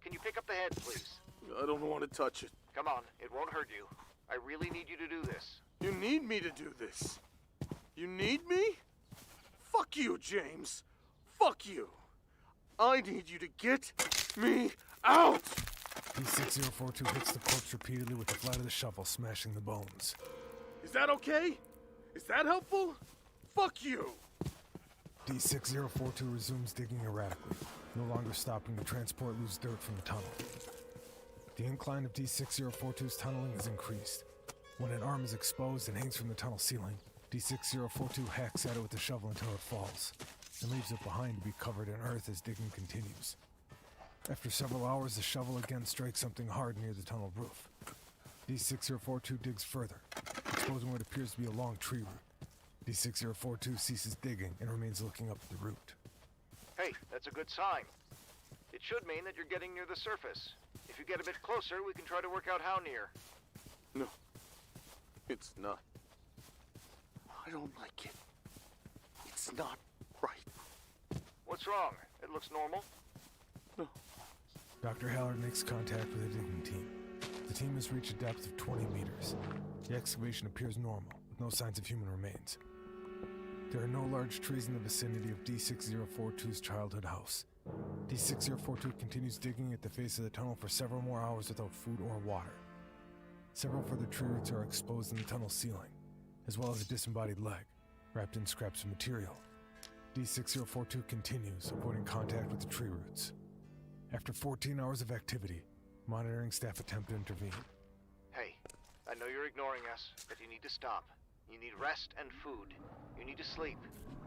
Can you pick up the head, please? I don't want to touch it. Come on, it won't hurt you. I really need you to do this. You need me to do this? You need me? Fuck you, James. Fuck you. I need you to get me out! D6042 hits the corpse repeatedly with the flat of the shovel, smashing the bones. Is that okay? Is that helpful? Fuck you! D6042 resumes digging erratically, no longer stopping to transport loose dirt from the tunnel. The incline of D6042's tunneling is increased. When an arm is exposed and hangs from the tunnel ceiling, D6042 hacks at it with the shovel until it falls, and leaves it behind to be covered in earth as digging continues. After several hours, the shovel again strikes something hard near the tunnel roof. D6042 digs further, exposing what appears to be a long tree root. D6042 ceases digging and remains looking up at the root. Hey, that's a good sign. It should mean that you're getting near the surface. If you get a bit closer, we can try to work out how near. No. It's not. I don't like it. It's not right. What's wrong? It looks normal. No. Dr. Hallard makes contact with the digging team. The team has reached a depth of 20 meters. The excavation appears normal, with no signs of human remains. There are no large trees in the vicinity of D6042's childhood house. D6042 continues digging at the face of the tunnel for several more hours without food or water. Several further tree roots are exposed in the tunnel ceiling, as well as a disembodied leg, wrapped in scraps of material. D6042 continues, avoiding contact with the tree roots. After 14 hours of activity, monitoring staff attempt to intervene. Hey, I know you're ignoring us, but you need to stop. You need rest and food. You need to sleep.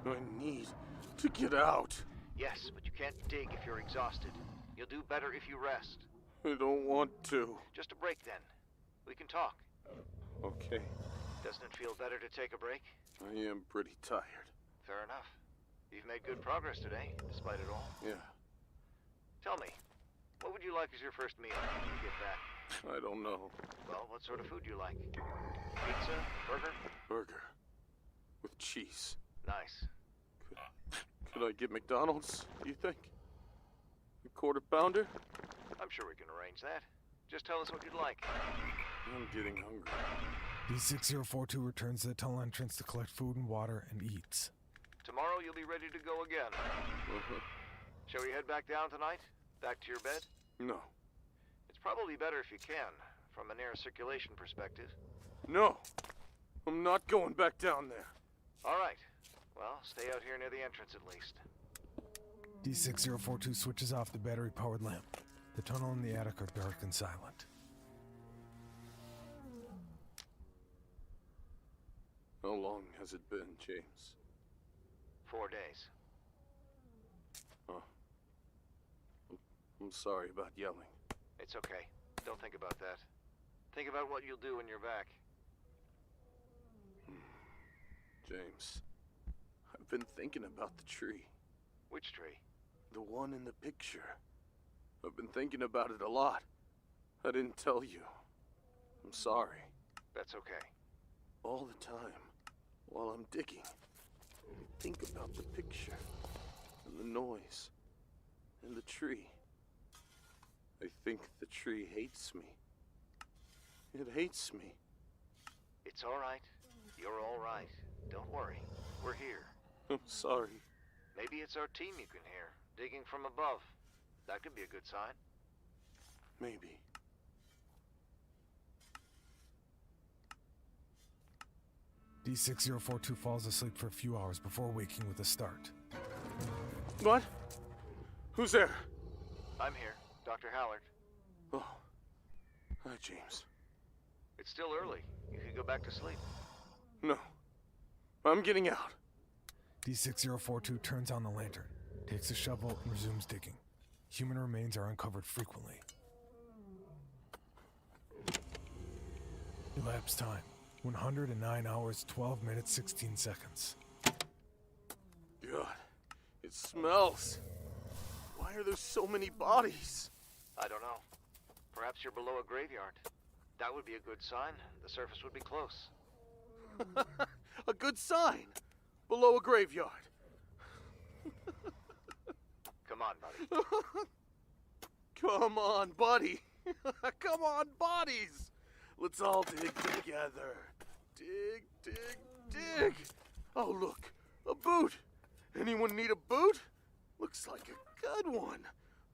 I need to get out. Yes, but you can't dig if you're exhausted. You'll do better if you rest. I don't want to. Just a break then. We can talk. Okay. Doesn't it feel better to take a break? I am pretty tired. Fair enough. You've made good progress today, despite it all. Yeah. Tell me, what would you like as your first meal when you get back? I don't know. Well, what sort of food do you like? Pizza? Burger? Burger. With cheese. Nice. Could I get McDonald's, do you think? A quarter pounder? I'm sure we can arrange that. Just tell us what you'd like. I'm getting hungry. D6042 returns to the tunnel entrance to collect food and water and eats. Tomorrow you'll be ready to go again. Shall we head back down tonight? Back to your bed? No. It's probably better if you can, from an air circulation perspective. No. I'm not going back down there. All right. Well, stay out here near the entrance at least. D6042 switches off the battery-powered lamp. The tunnel and the attic are dark and silent. How long has it been, James? 4 days. Oh. I'm sorry about yelling. It's okay. Don't think about that. Think about what you'll do when you're back. James, I've been thinking about the tree. Which tree? The one in the picture. I've been thinking about it a lot. I didn't tell you. I'm sorry. That's okay. All the time, while I'm digging, I think about the picture, and the noise, and the tree. I think the tree hates me. It hates me. It's all right. You're all right. Don't worry. We're here. I'm sorry. Maybe it's our team you can hear, digging from above. That could be a good sign. Maybe. D6042 falls asleep for a few hours before waking with a start. What? Who's there? I'm here, Dr. Hallard. Oh. Hi, James. It's still early. You could go back to sleep. No. I'm getting out. D6042 turns on the lantern, takes a shovel, and resumes digging. Human remains are uncovered frequently. Elapsed time: 109 hours, 12 minutes, 16 seconds. God, it smells. Why are there so many bodies? I don't know. Perhaps you're below a graveyard. That would be a good sign. The surface would be close. A good sign. Below a graveyard. Come on, buddy. Come on, buddy. Come on, bodies. Let's all dig together. Dig, dig, dig. Oh, look. A boot. Anyone need a boot? Looks like a good one.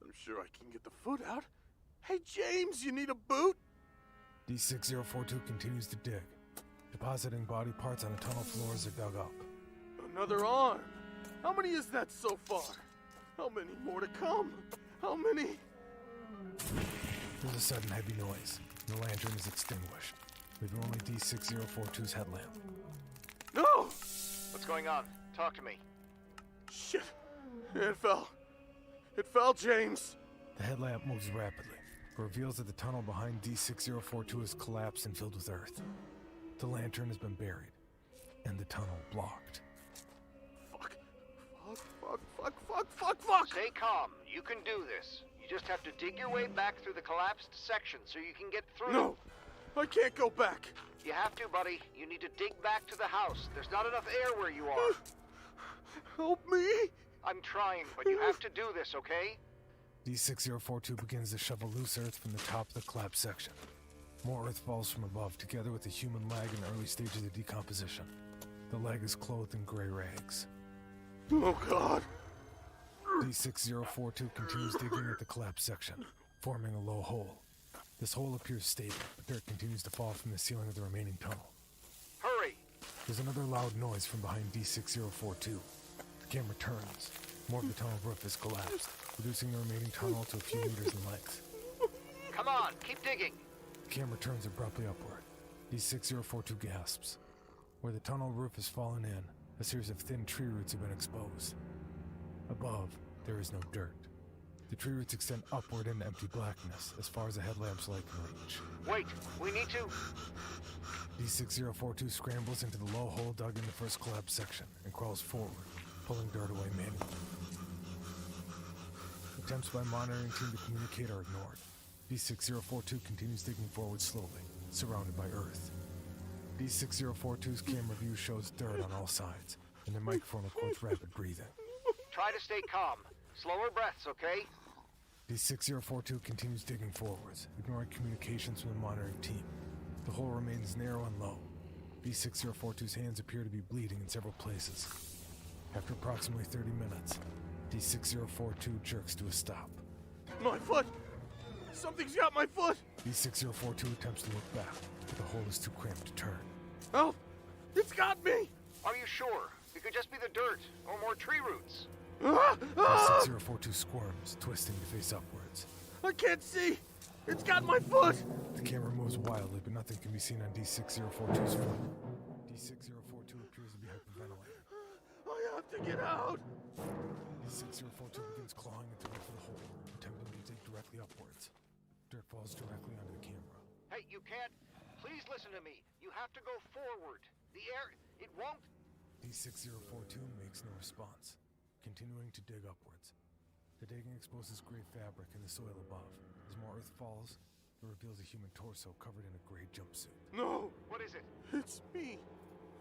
I'm sure I can get the foot out. Hey, James, you need a boot? D6042 continues to dig, depositing body parts on the tunnel floor as they're dug up. Another arm. How many is that so far? How many more to come? How many? There's a sudden heavy noise. The lantern is extinguished, leaving only D6042's headlamp. No! What's going on? Talk to me. Shit. It fell. It fell, James. The headlamp moves rapidly, but reveals that the tunnel behind D6042 has collapsed and filled with earth. The lantern has been buried, and the tunnel blocked. Fuck. Fuck, fuck, fuck, fuck, fuck, fuck! Stay calm. You can do this. You just have to dig your way back through the collapsed section so you can get through. No! I can't go back. You have to, buddy. You need to dig back to the house. There's not enough air where you are. Help me! I'm trying, but you have to do this, okay? D6042 begins to shovel loose earth from the top of the collapsed section. More earth falls from above, together with the human leg in the early stages of decomposition. The leg is clothed in gray rags. Oh, God. D6042 continues digging at the collapsed section, forming a low hole. This hole appears stable, but dirt continues to fall from the ceiling of the remaining tunnel. Hurry! There's another loud noise from behind D6042. The camera turns. More of the tunnel roof has collapsed, reducing the remaining tunnel to a few meters in length. Come on, keep digging. The camera turns abruptly upward. D6042 gasps. Where the tunnel roof has fallen in, a series of thin tree roots have been exposed. Above, there is no dirt. The tree roots extend upward into empty blackness, as far as the headlamp's light can reach. Wait, we need to... D6042 scrambles into the low hole dug in the first collapsed section and crawls forward, pulling dirt away manually. Attempts by monitoring team to communicate are ignored. D6042 continues digging forward slowly, surrounded by earth. D6042's camera view shows dirt on all sides, and the microphone records rapid breathing. Try to stay calm. Slower breaths, okay? D6042 continues digging forwards, ignoring communications from the monitoring team. The hole remains narrow and low. D6042's hands appear to be bleeding in several places. After approximately 30 minutes, D6042 jerks to a stop. My foot! Something's got my foot! D6042 attempts to look back, but the hole is too cramped to turn. Help! It's got me! Are you sure? It could just be the dirt, or more tree roots. D6042 squirms, twisting to face upwards. I can't see! It's got my foot! The camera moves wildly, but nothing can be seen on D6042's foot. D6042 appears to be hyperventilating. I have to get out! D6042 begins clawing at the roof of the hole, attempting to dig directly upwards. Dirt falls directly onto the camera. Hey, you can't... Please listen to me. You have to go forward. The air... It won't... D6042 makes no response, continuing to dig upwards. The digging exposes gray fabric in the soil above. As more earth falls, it reveals a human torso covered in a gray jumpsuit. No! What is it? It's me!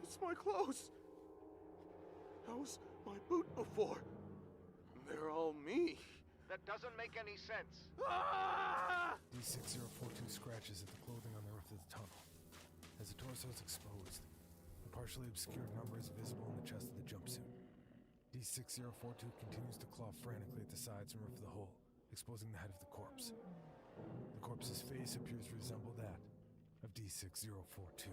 It's my clothes! That was my boot before. They're all me. That doesn't make any sense. Ah! D6042 scratches at the clothing on the roof of the tunnel. As the torso is exposed, a partially obscured number is visible on the chest of the jumpsuit. D6042 continues to claw frantically at the sides and roof of the hole, exposing the head of the corpse. The corpse's face appears to resemble that of D6042.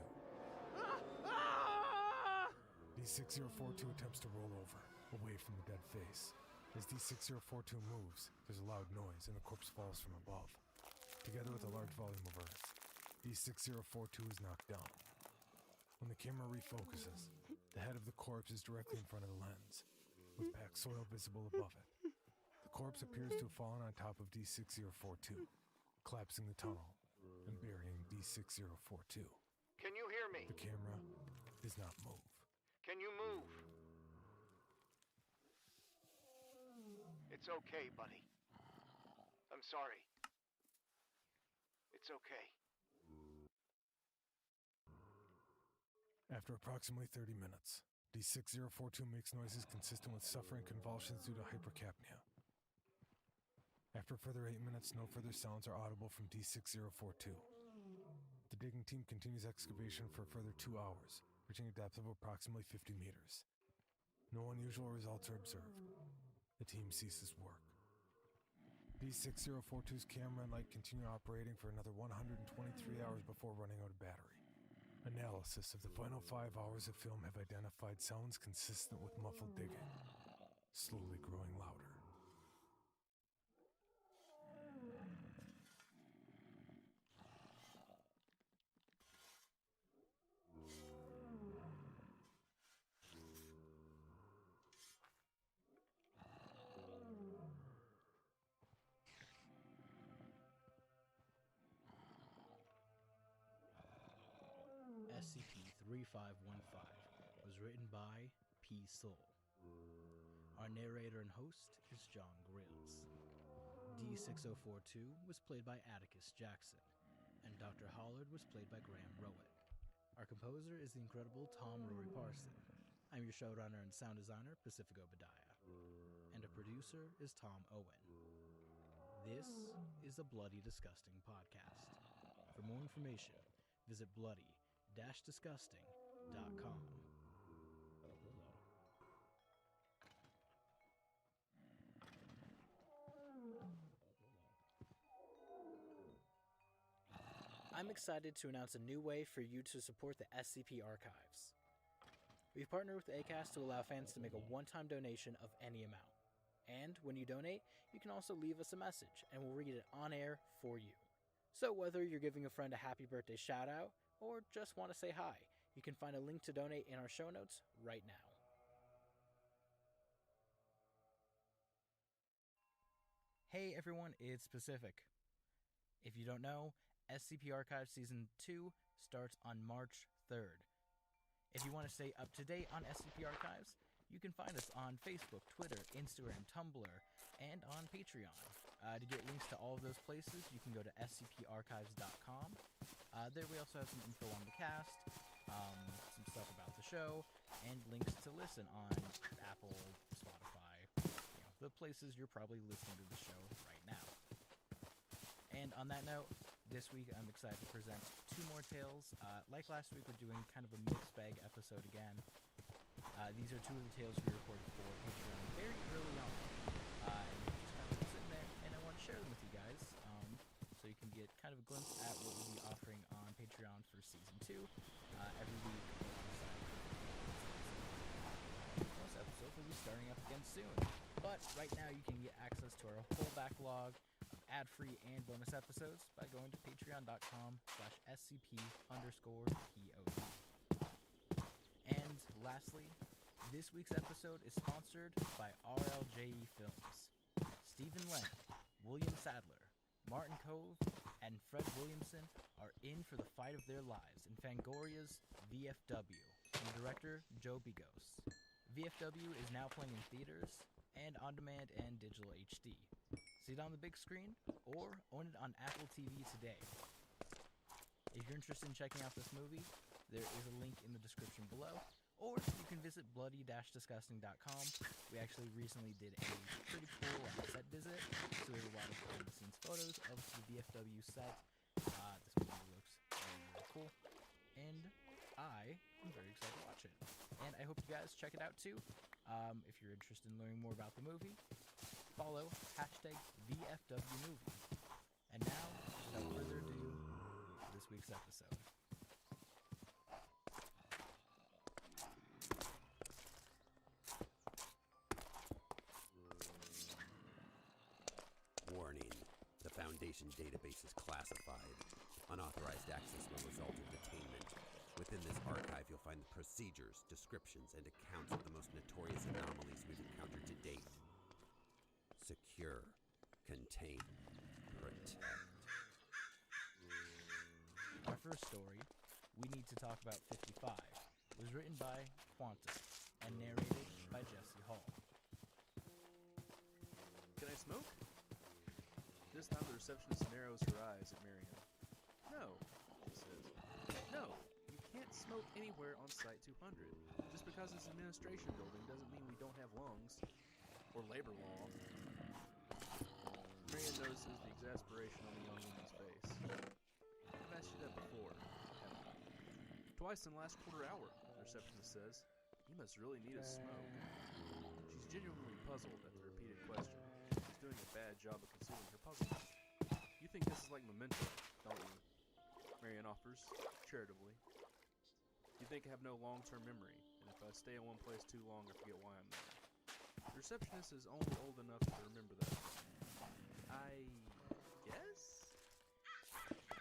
D6042 attempts to roll over, away from the dead face. As D6042 moves, there's a loud noise and the corpse falls from above. Together with a large volume of earth, D6042 is knocked down. When the camera refocuses, the head of the corpse is directly in front of the lens, with packed soil visible above it. The corpse appears to have fallen on top of D6042, collapsing the tunnel and burying D6042. Can you hear me? The camera does not move. Can you move? It's okay, buddy. I'm sorry. It's okay. After approximately 30 minutes, D6042 makes noises consistent with suffering convulsions due to hypercapnia. After a further 8 minutes, no further sounds are audible from D6042. The digging team continues excavation for a further 2 hours, reaching a depth of approximately 50 meters. No unusual results are observed. The team ceases work. D6042's camera and light continue operating for another 123 hours before running out of battery. Analysis of the final 5 hours of film have identified sounds consistent with muffled digging, slowly growing louder. SCP-3515 was written by P. Soul. Our narrator and host is John Grills. D6042 was played by Atticus Jackson, and Dr. Hollard was played by Graham Rowett. Our composer is the incredible Tom Rory Parson. I'm your showrunner and sound designer, Pacific Obadiah. And our producer is Tom Owen. This is a Bloody Disgusting podcast. For more information, visit bloody-disgusting.com. I'm excited to announce a new way for you to support the SCP archives. We've partnered with ACAST to allow fans to make a one-time donation of any amount. And when you donate, you can also leave us a message, and we'll read it on air for you. So whether you're giving a friend a happy birthday shout-out, or just want to say hi, you can find a link to donate in our show notes right now. Hey everyone, it's Pacific. If you don't know, SCP Archives Season 2 starts on March 3rd. If you want to stay up to date on SCP Archives, you can find us on Facebook, Twitter, Instagram, Tumblr, and on Patreon. To get links to all of those places, you can go to scparchives.com. There we also have some info on the cast, some stuff about the show, and links to listen on Apple, Spotify, the places you're probably listening to the show right now. And on that note, this week I'm excited to present 2 more tales. Like last week, we're doing kind of a mixed bag episode again. These are 2 of the tales we recorded for Patreon very early on. And just kind of sitting there, and I want to share them with you guys, so you can get kind of a glimpse at what we'll be offering on Patreon for Season 2 every week. Most episodes will be starting up again soon. But right now you can get access to our whole backlog of ad-free and bonus episodes by going to patreon.com/scp_pod. And lastly, this week's episode is sponsored by RLJE Films. Stephen Lang, William Sadler, Martin Cove, and Fred Williamson are in for the fight of their lives in Fangoria's VFW from director Joe Bigos. VFW is now playing in theaters and on-demand and digital HD. See it on the big screen or own it on Apple TV today. If you're interested in checking out this movie, there is a link in the description below, or you can visit bloody-disgusting.com. We actually recently did a pretty cool set visit, so we have a lot of behind-the-scenes photos of the VFW set. This movie looks really, really cool, and I am very excited to watch it. And I hope you guys check it out too. If you're interested in learning more about the movie, follow #VFWmovie. And now, without further ado, this week's episode. Warning. The Foundation database is classified. Unauthorized access will result in detainment. Within this archive, you'll find the procedures, descriptions, and accounts of the most notorious anomalies we've encountered to date. Secure, contain, protect. Our first story, We Need to Talk About 55, was written by Quantum and narrated by Jesse Hall. Can I smoke? This time the receptionist narrows her eyes at Marion. No, she says. No, you can't smoke anywhere on Site 200. Just because it's an administration building doesn't mean we don't have lungs. Or labor law. Marion notices the exasperation on the young woman's face. I've asked you that before, haven't I? Twice in the last quarter hour, the receptionist says. You must really need a smoke. She's genuinely puzzled at the repeated question. She's doing a bad job of concealing her puzzlement. You think this is like Memento, don't you? Marion offers, charitably. You think I have no long-term memory, and if I stay in one place too long, I forget why I'm there. The receptionist is only old enough to remember that. I guess?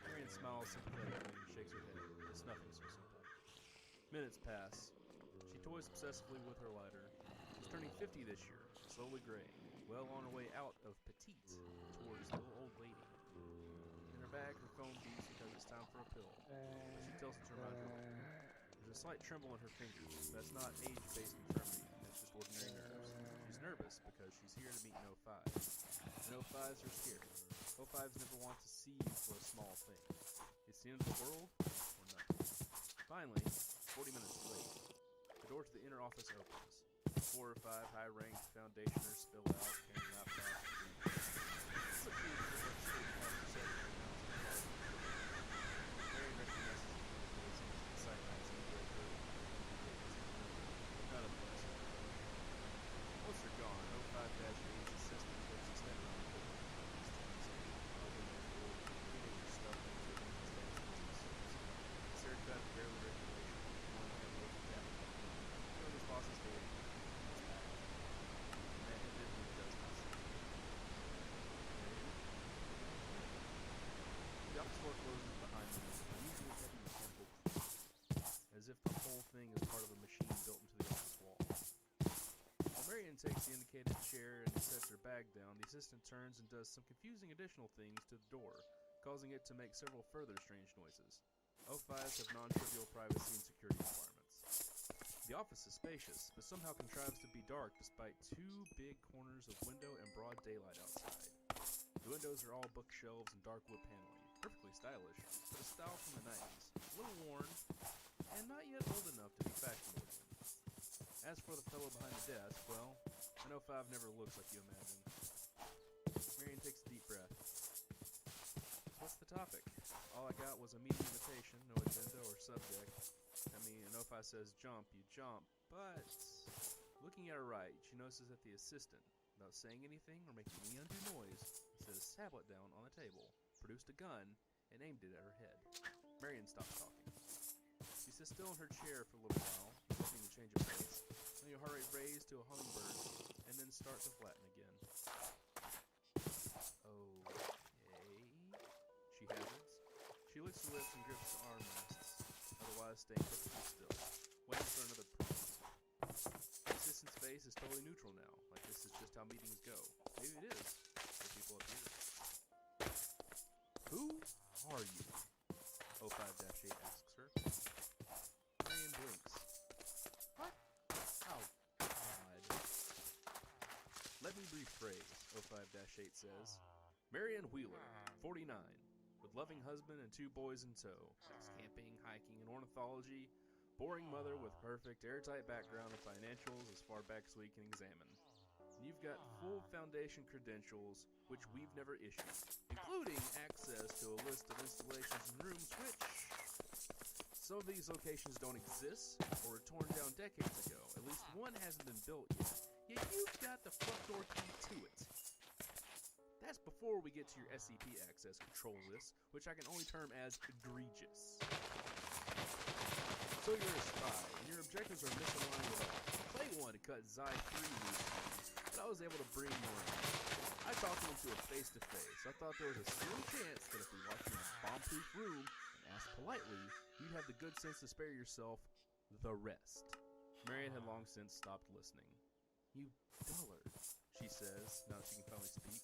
Marion smiles sympathetically and shakes her head. It's nothing so simple. Minutes pass. She toys obsessively with her lighter. She's turning 50 this year, slowly graying, well on her way out of petite towards little old lady. In her bag, her phone beeps because it's time for a pill. But she tells it to remind her later. There's a slight tremble in her fingers. That's not age-based infirmity. That's just ordinary nerves. She's nervous because she's here to meet an 05. And 05s are scary. 05s never want to see you for a small thing. It's the end of the world or nothing. Finally, 40 minutes late, the door to the inner office opens. 4 or 5 high-ranked foundationers spill out, carrying laptops and food. It's a few of the state officers. Mary recognizes the site magazine breaker. None of the rest. Once they're gone, 05-8's assistant puts his head around the door. Teenager stuff into the Sarah cut barely regulation. One hand loads of cap. His boss is dead. The office door closes behind them with an unusually heavy mechanical creak, as if the whole thing is part of a machine built into the office wall. While Marion takes the indicated chair and sets her bag down, the assistant turns and does some confusing additional things to the door, causing it to make several further strange noises. 05s have non-trivial privacy and security requirements. The office is spacious, but somehow contrives to be dark despite 2 big corners of window and broad daylight outside. The windows are all bookshelves and dark wood paneling, perfectly stylish, but a style from the 90s, a little worn, and not yet old enough to be fashionable again. As for the fellow behind the desk, well, an 05 never looks like you imagine. Marion takes a deep breath. What's the topic? All I got was a meeting invitation, no agenda or subject. I mean, an 05 says jump, you jump, but looking at her right, she notices that the assistant, without saying anything or making any undue noise, set a tablet down on the table, produced a gun, and aimed it at her head. Marion stops talking. She sits still in her chair for a little while, hoping to change her pace, letting her heart rate raise to a hummingbird, and then start to flatten again. Okay, she hazards. She licks her lips and grips the armrests, otherwise staying perfectly still, waiting for another prompt. The assistant's face is totally neutral now, like this is just how meetings go. Maybe it is, for people up here. Who are you? 05-8 asks her. Marion blinks. What? Oh, God. Let me rephrase, 05-8 says. Marion Wheeler, 49, with loving husband and 2 boys in tow. Camping, hiking, and ornithology. Boring mother with perfect, airtight background and financials as far back as we can examine. You've got full Foundation credentials, which we've never issued, including access to a list of installations and rooms which... Some of these locations don't exist, or were torn down decades ago. At least one hasn't been built yet. Yet you've got the front door key to it. That's before before we get to your SCP access control list, which I can only term as egregious. So you're a spy, and your objectives are misaligned with all. Clay wanted to cut Xi 3 loose, but I was able to bring more in. I talked him into a face-to-face. I thought there was a slim chance that if we locked you in a bomb-proof room and asked politely, you'd have the good sense to spare yourself the rest. Marion had long since stopped listening. You dullard, she says, now that she can finally speak.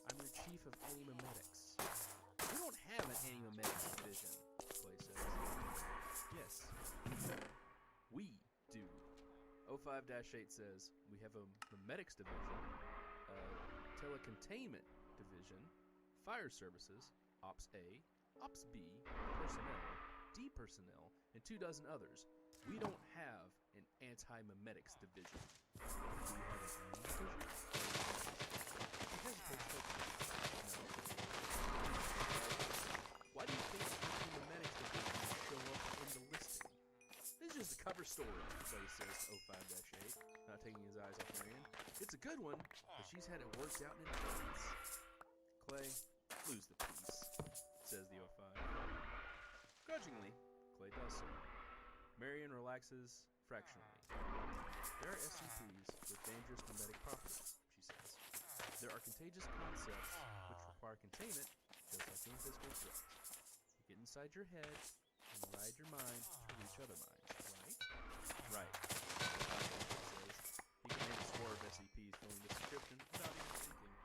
I'm your chief of animametics. We don't have an animametics division, Clay says. Yes, we do. 05-8 says, we have a memetics division, a telecontainment division, fire services, Ops A, Ops B, personnel, D personnel, and 24 others. We don't have an anti-memetics division. Do you have an anti division? She hesitates no. Why do you think the memetics division will show up in the listing? This is just a cover story, Clay says to 05-8, not taking his eyes off Marion. It's a good one, but she's had it worked out in advance. Clay, lose the peace, says the 05. Grudgingly, Clay does so. Marion relaxes fractionally. There are SCPs with dangerous memetic properties, she says. There are contagious concepts which require containment, just like any physical threat. They get inside your head and ride your mind to reach other minds, right? Right. Says. He can name a score of SCPs filling this description without even thinking.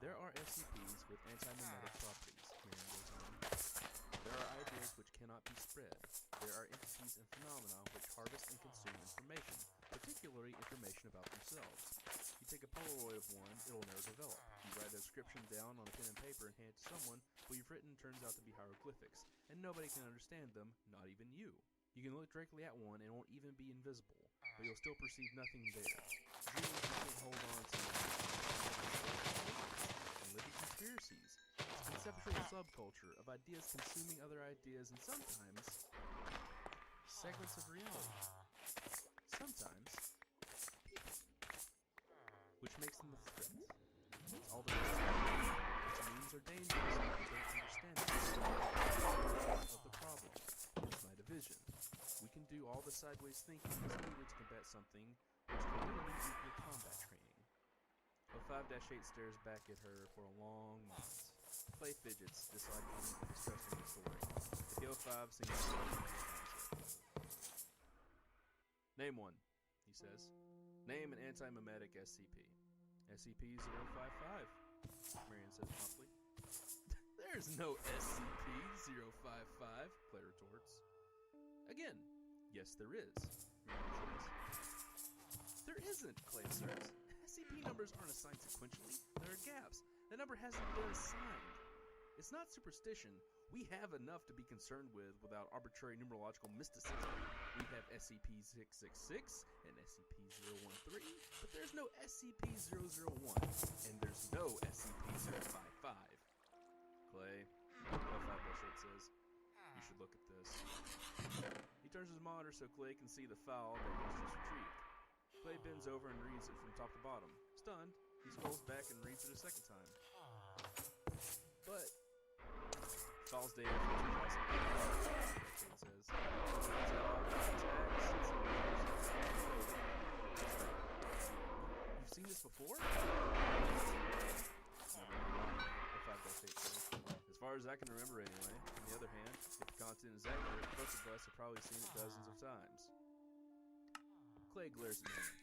There are SCPs with anti-memetic properties, Marion goes on. There are ideas which cannot be spread. There are entities and phenomena which harvest and consume information, particularly information about themselves. You take a Polaroid of one, it'll never develop. You write a description down on a pen and paper and hand it to someone, what you've written turns out to be hieroglyphics, and nobody can understand them, not even you. You can look directly at one and it won't even be invisible, but you'll still perceive nothing there. Dreams you can't hold on to. And living conspiracies. It's a conceptual subculture of ideas consuming other ideas and sometimes segments of reality. Sometimes people. Which makes them a threat. That's all there is. Which means they're dangerous and they don't understand it. Of the problem. It's my division. We can do all the sideways thinking that's needed to combat something which can literally eat your combat training. 05-8 stares back at her for a long moment. Clay fidgets, disliking and distrusting the story. But the 05 seems to Name one, he says. Name an anti-memetic SCP. SCP-055, Marion says promptly. There's no SCP-055, Clay retorts. Again, yes there is, Marion says. There isn't, Clay asserts. SCP numbers aren't assigned sequentially. There are gaps. The number hasn't been assigned. It's not superstition. We have enough to be concerned with without arbitrary numerological mysticism. We have SCP-666 and SCP-013, but there's no SCP-001, and there's no SCP-055. Clay, 05-8 says, you should look at this. He turns his monitor so Clay can see the file that he's just retrieved. Clay bends over and reads it from top to bottom. Stunned, he scrolls back and reads it a second time. But file's dated from 2008, it says. You've seen this before? As far as I can remember anyway. On the other hand, if the content is accurate, both of us have probably seen it dozens of times. Clay glares at Marion.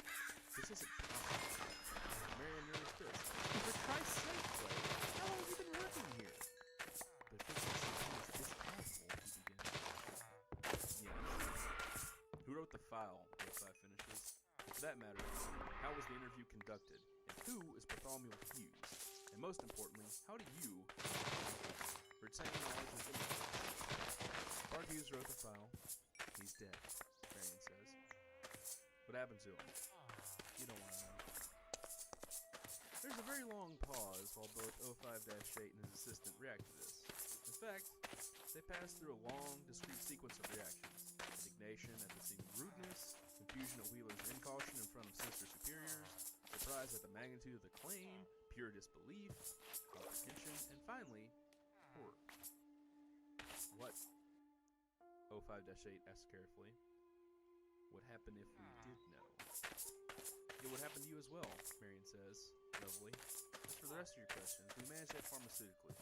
This isn't possible. Marion nearly fits. For Christ's sake, Clay, how long have you been working here? But if it's this possible, he begins. Yes. Who wrote the file? 05 finishes. For that matter, how was the interview conducted? And who is Bartholomew Hughes? And most importantly, how do you retain knowledge of interviews? Bart Hughes wrote the file. He's dead, Marion says. What happened to him? You don't want to know. There's a very long pause while both 05-8 and his assistant react to this. In fact, they pass through a long, discrete sequence of reactions. Indignation at the seeming rudeness, confusion at Wheeler's incaution in front of sinister superiors, surprise at the magnitude of the claim, pure disbelief, comprehension, and finally, horror. What? 05-8 asks carefully. What happened if we did know? It would happen to you as well, Marion says, levelly. As for the rest of your questions, we manage that pharmaceutically.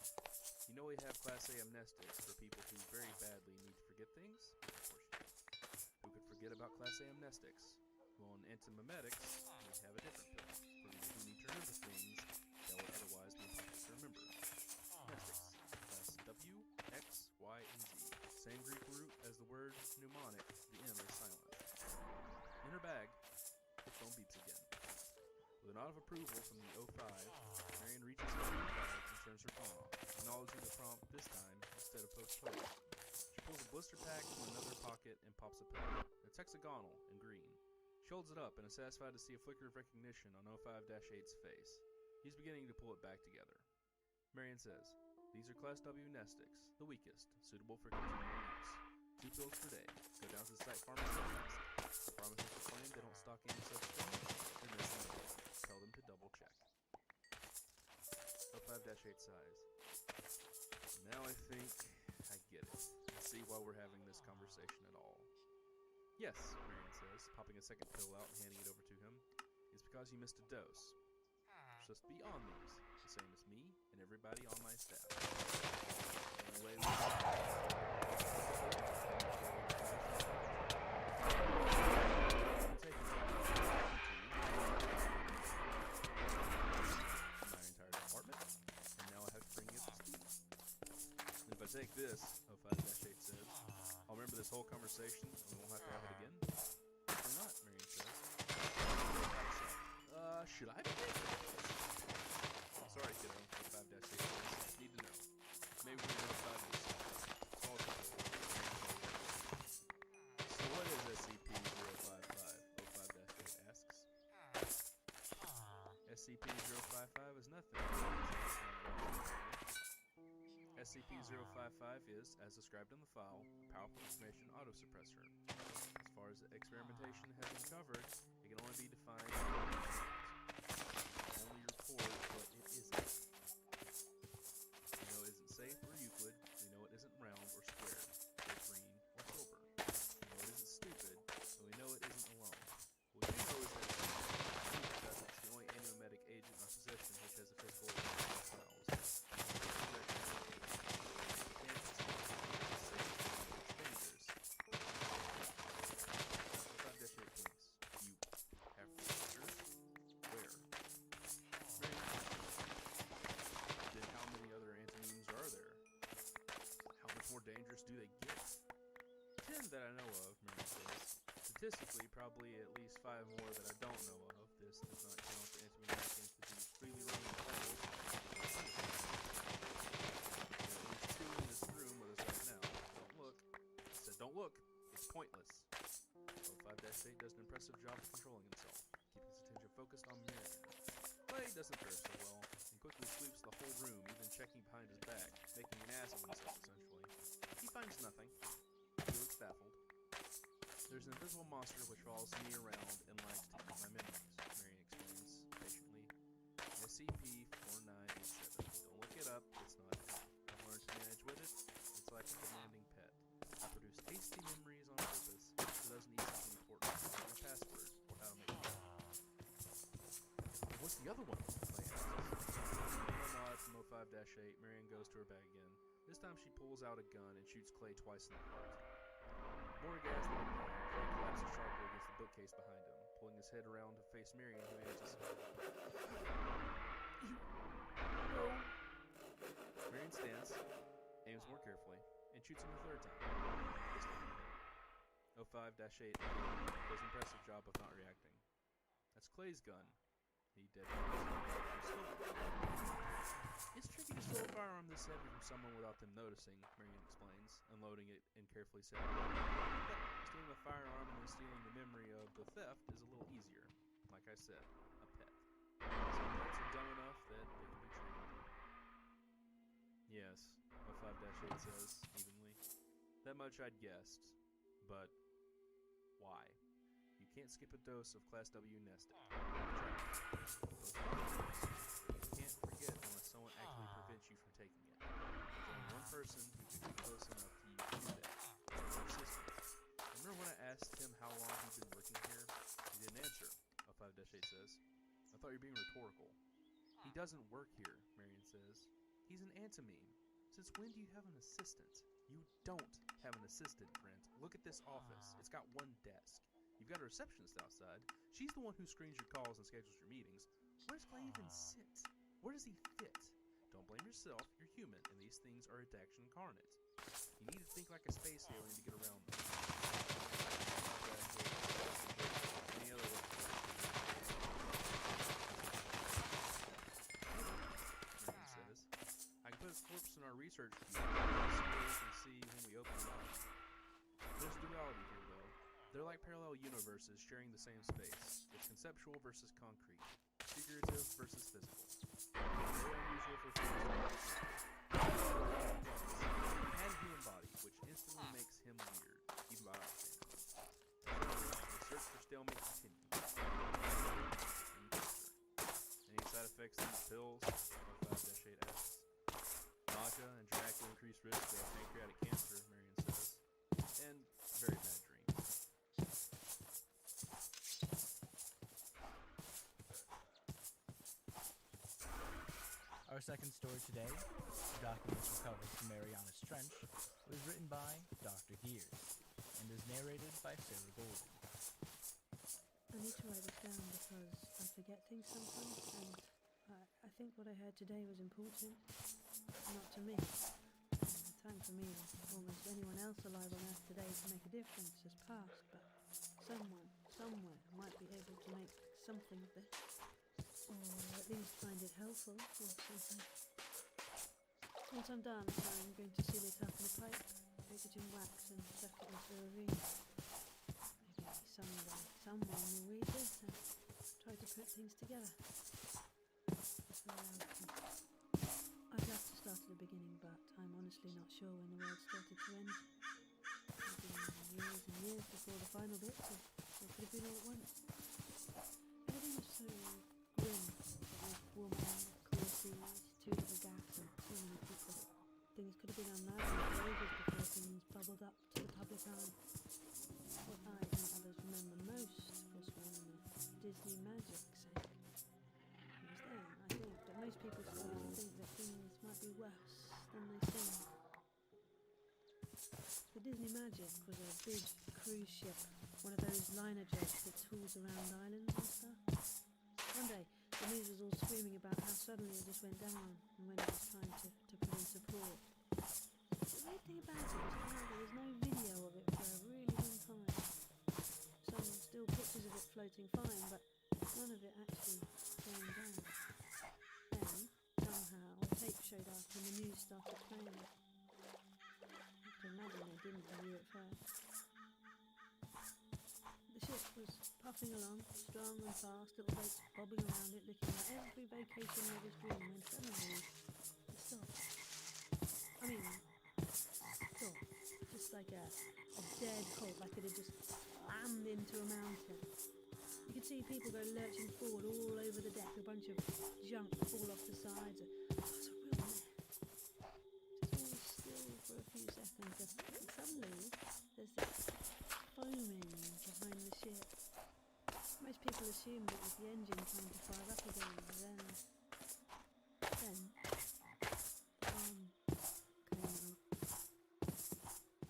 You know we have Class A amnestics for people who very badly need to forget things? Of course you do. Who could forget about Class A amnestics? Well, in antimemetics, we have a different pill for people who need to remember things that would otherwise be impossible to remember. Amnestics, Class W, X, Y, and Z. Same Greek root as the word mnemonic, the M is silent. In her bag, the phone beeps again. With a nod of approval from the 05, Marion reaches into her bag and turns her phone off, acknowledging the prompt this time instead of postponing. She pulls a blister pack from another pocket and pops a pill. It's hexagonal and green. She holds it up and is satisfied to see a flicker of recognition on 05-8's face. He's beginning to pull it back together. Marion says, "These are Class W Nestics, the weakest, suitable for continuing use. 2 pills per day. Go down to the site pharmacy and ask. The pharmacist will claim they don't stock any such thing. They're missing it. Tell them to double check." 05-8 sighs. Now I think I get it. I see why we're having this conversation at all. Yes, Marion says, popping a second pill out and handing it over to him. It's because you missed a dose. You're supposed to be on these, the same as me and everybody on my staff. The only way my entire department, and now I have to bring you up to speed. And if I take this, 05-8 says, I'll remember this whole conversation and we won't have to have it again. Probably not, Marion says. Should I be taking it? Sorry, kiddo, 05-8 says. Need to know. Maybe we know 5 minutes. So what is SCP-055? 05-8 asks. SCP-055 is nothing. SCP-055 is, as described in the file, a powerful information autosuppressor. As far as experimentation has been covered, it can only be defined as only record what it isn't. We know it isn't safe or Euclid. We know it isn't round or square, or green or silver. We know it isn't stupid, and we know it isn't alone. What we do know is that it's because it's the only antiemetic agent in our possession which has a physical files. Dangerous do they get? 10 that I know of, Marion says. Statistically, probably at least 5 more that I don't know of. This does not count the anti-memetic entities freely roaming the world. There are at least 2 in this room with us right now. Don't look. I said don't look. It's pointless. 05-8 does an impressive job of controlling himself, keeping his attention focused on Marion. Clay doesn't fare so well, and quickly sweeps the whole room, even checking behind his back, making an ass of himself, essentially. He finds nothing. He looks baffled. There's an invisible monster which follows me around and likes to eat my memories, Marion explains, patiently. SCP-4987. Don't look it up, it's not good. I've learned to manage with it. It's like a demanding pet. I produce hasty memories on purpose, so it doesn't need something important like my password or how to make it. What's the other one? Clay asks. A nod from 05-8, Marion goes to her bag again. This time she pulls out a gun and shoots Clay twice in the heart. More gas than a gun, Clay collapses sharply against the bookcase behind him, pulling his head around to face Marion, who answers. No. Marion stands, aims more carefully, and shoots him a 3rd time. This time he hit. 05-8 does an impressive job of not reacting. That's Clay's gun. He dead. It's tricky to steal a firearm this heavy from someone without them noticing, Marion explains, unloading it and carefully setting it up. But stealing a firearm and then stealing the memory of the theft is a little easier. Like I said, a pet. Some pets are dumb enough that they can be trained. Yes, 05-8 says, evenly. That much I'd guessed. But why? You can't skip a dose of Class W Nesting. You can't doesn't work here, Marion says. He's an antimeme. Since when do you have an assistant? You don't have an assistant, Brent. Look at this office. It's got one desk. You've got a receptionist outside. She's the one who screens your calls and schedules your meetings. Where does Clay even sit? Where does he fit? Don't blame yourself. You're human, and these things are addiction incarnate. You need to think like a space alien to get around them. Any other way? Marion says. I can put his corpse in our research queue so we can see when we open it up. There's duality here, though. They're like parallel universes sharing the same space. It's conceptual versus concrete, figurative versus physical. Very unusual for humans. He has a human body, which instantly makes him weird, even by our standards. The search for stalemate continues. Any side effects to these pills? 5-8 acids. Nausea and dramatically increased risk of pancreatic cancer, Marion says. And very bad dreams. Our second story today, Documents Recovered from Mariana's Trench, was written by Dr. Gears and is narrated by Sarah Golden. I need to write this down because I forget things sometimes, and I think what I heard today was important, not to me. The time for me, or almost anyone else alive on Earth today, to make a difference has passed, but someone, somewhere, might be able to make something of this, or at least find it helpful, or something. Once I'm done, I'm going to seal it up in a pipe, break it in wax, and stuff it into a ravine. Maybe someday someone will read this and try to put things together. I'd love to start at the beginning, but I'm honestly not sure when the world started to end. Maybe years and years before the final bit, or it could have been all at once. Everything was so grim, with woman, cool seas, too little gas, and so many people. Things could have been unraveled for ages before things bubbled up to the public eye. What I and others remember most was when Disney magic sank. It was then, I think, that most people started to think that things might be worse than they seem. The Disney Magic was a big cruise ship, one of those liner jets that tours around islands and stuff. One day, the news was all screaming about how suddenly it just went down, and when it was trying to put in support. The weird thing about it was how there was no video of it for a really long time. Some still pictures of it floating fine, but none of it actually going down. Then, somehow, a tape showed up and the news started playing it. I have to imagine they didn't review it first. The ship was puffing along, strong and fast, little boats bobbing around it, looking like every vacation lover's dream, when suddenly it stopped. I mean, stopped. Just like a dead halt, like it had just slammed into a mountain. You could see people go lurching forward all over the deck, a bunch of junk fall off the sides. It was a real mess. Just all still for a few seconds, and suddenly there's this foaming behind the ship. Most people assumed it was the engine trying to fire up again, and then came on.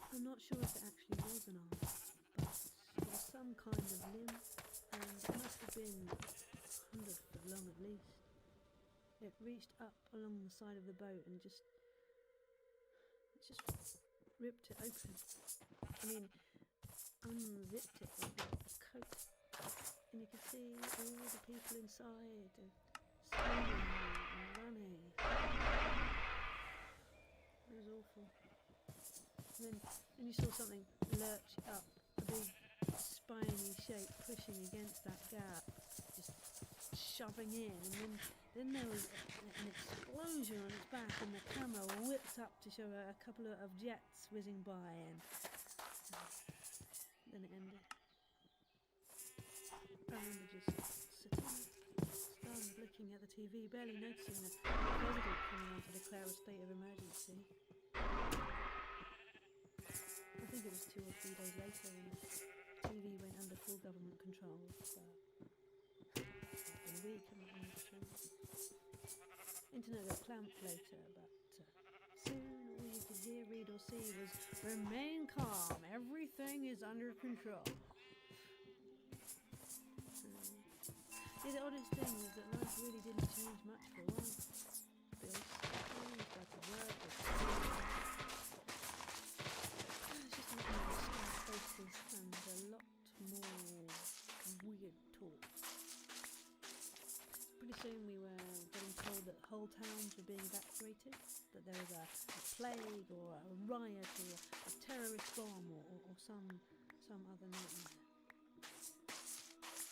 I'm not sure if it actually was an arm, but it was some kind of limb, and it must have been 100 foot long at least. It reached up along the side of the boat and just ripped it open. I mean, unzipped it like a coat, and you could see all the people inside and screaming and running. It was awful. And then you saw something lurch up, a big spiny shape pushing against that gap, just shoving in, and then there was an explosion on its back, and the camera whipped up to show a couple of jets whizzing by, and then it ended. I remember just sitting stunned, looking at the TV, barely noticing the president coming on to declare a state of emergency. I think it was 2 or 3 days later when the TV went under full government control, but in a week I'm not 100%. internet got clamped later, but soon all you could hear, read, or see was "Remain calm. Everything is under control." Yeah, the oddest thing was that life really didn't change much for a while. Bills, back to work, it's just looking at scarred faces and a lot more weird talk. Pretty soon we were getting told that whole towns were being evacuated, that there was a plague or a riot or a terrorist bomb or some other nightmare.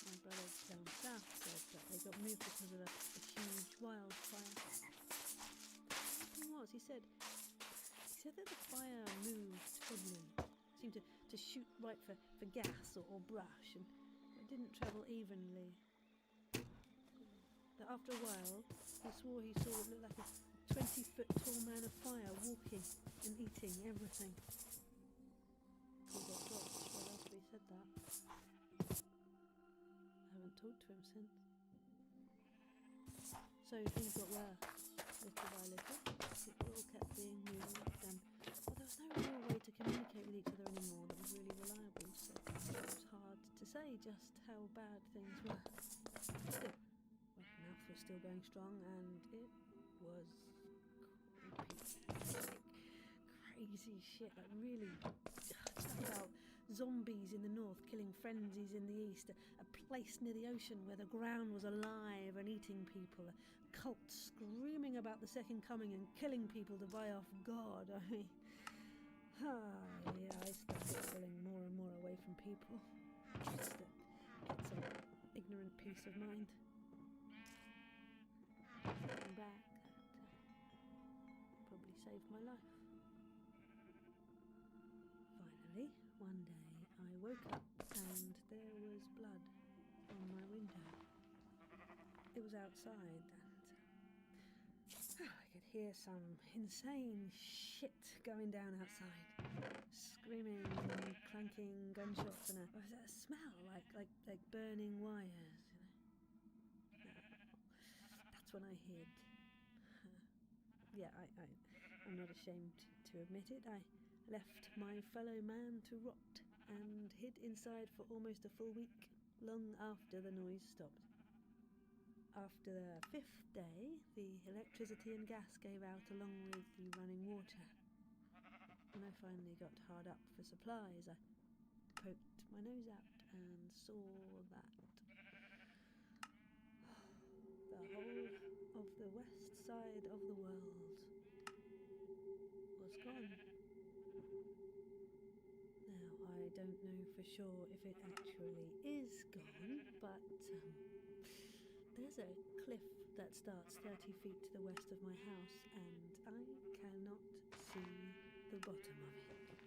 My brother down south said that they got moved because of a huge wildfire. The thing was, he said that the fire moved oddly, seemed to shoot right for gas or brush, and it didn't travel evenly. That after a while, he swore he saw what looked like a 20-foot tall man of fire walking and eating everything. He got dropped right after he said that. I haven't talked to him since. So things got worse, little by little. People all kept being moved, and there was no real way to communicate with each other anymore that was really reliable, so it was hard to say just how bad things were. Still, word of mouth was still going strong, and it was creepy. Like, crazy shit, like really stuff about zombies in the north killing frenzies in the east, a place near the ocean where the ground was alive and eating people, a cult screaming about the second coming and killing people to buy off God. I mean, I started pulling more and more away from people, just to get some ignorant peace of mind. Looking back, that probably saved my life. Finally, one day I woke up and there was blood on my window. It was outside and I could hear some insane shit going down outside. Screaming, clanking gunshots, and a smell like burning wires, you know. That's when I hid. Yeah, I'm not ashamed to admit it. I left my fellow man to rot and hid inside for almost a full week, long after the noise stopped. After the 5th day, the electricity and gas gave out along with the running water. When I finally got hard up for supplies, I poked my nose out and saw that the whole of the west side of the world was gone. Now, I don't know for sure if it actually is gone, but there's a cliff that starts 30 feet to the west of my house, and I cannot see the bottom of it.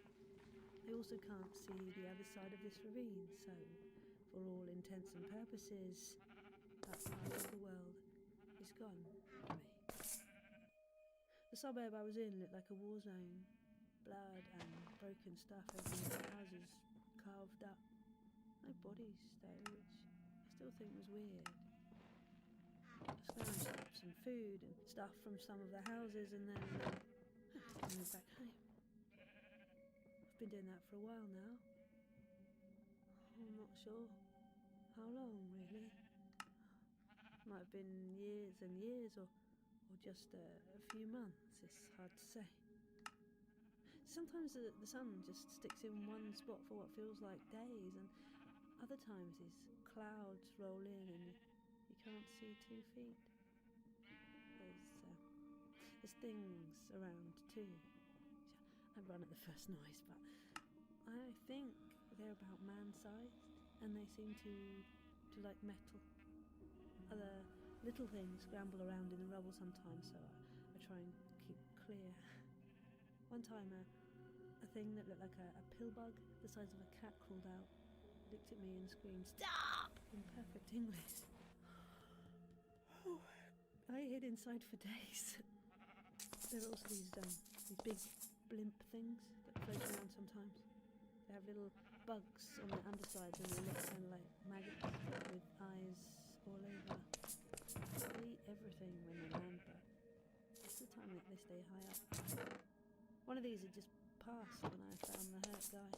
I also can't see the other side of this ravine, so for all intents and purposes, that part of the world is gone for me. The suburb I was in looked like a war zone. Blood and broken stuff everywhere, houses carved up. No bodies though, which I still think was weird. I scrounged up some food and stuff from some of the houses and then I moved back home. I've been doing that for a while now. I'm not sure how long really. Might have been years and years or just a few months, it's hard to say. Sometimes the sun just sticks in one spot for what feels like days, and other times these clouds roll in and you can't see 2 feet. There's things around too. I run at the first noise, but I think they're about man-sized, and they seem to like metal. Other little things scramble around in the rubble sometimes, so I try and keep clear. One time a thing that looked like a pill bug the size of a cat crawled out, looked at me and screamed, "Stop!" in perfect English. I hid inside for days. There are also these big blimp things that float around sometimes. They have little bugs on their undersides and they look kind of like maggots with eyes all over. They eat everything when they land, but most of the time they stay high up. One of these had just passed when I found the hurt guy.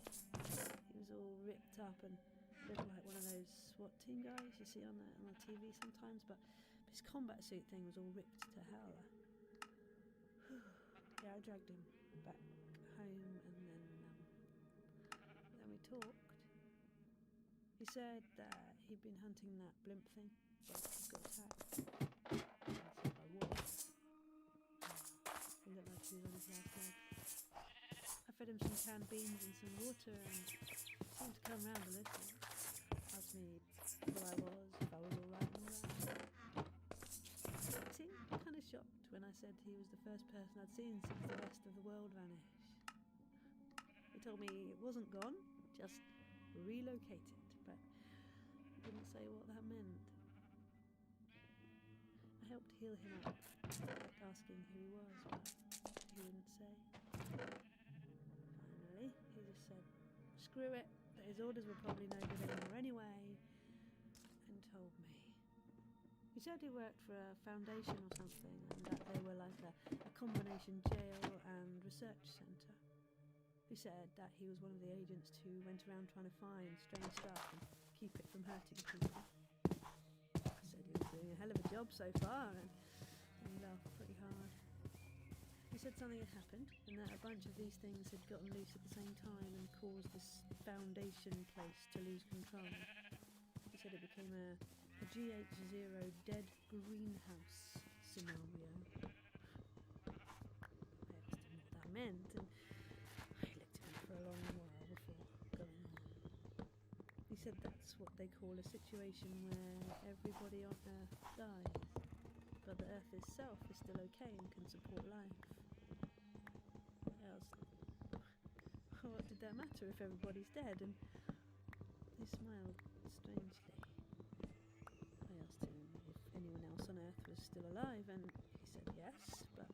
He was all ripped up and looked like one of those SWAT team guys you see on the TV sometimes, but his combat suit thing was all ripped to hell. Yeah, I dragged him back home, and then we talked. He said that he'd been hunting that blimp thing, but he got attacked. I said I was. He looked like he was on his last leg. I fed him some canned beans and some water, and he seemed to come round a little. Asked me who I was, if I was alright and all that. He seemed kind of shocked when I said he was the first person I'd seen since the rest of the world vanished. He told me it wasn't gone, just relocated, but he didn't say what that meant. I helped heal him up, kept asking who he was, but he wouldn't say. Finally, he just said, screw it, that his orders were probably no good anymore anyway, and told me. He said he worked for a foundation or something, and that they were like a combination jail and research centre. He said that he was one of the agents who went around trying to find strange stuff and keep it from hurting people. I said he was doing a hell of a job so far, and he laughed pretty hard. He said something had happened, and that a bunch of these things had gotten loose at the same time and caused this foundation place to lose control. He said it became a GH0 dead greenhouse scenario. I asked him what that meant, and I looked at him for a long while before going on. He said that's what they call a situation where everybody on Earth dies, but the Earth itself is still okay and can support life. I asked, what did that matter if everybody's dead? And he smiled strangely. I asked him if anyone else on Earth was still alive, and he said yes, but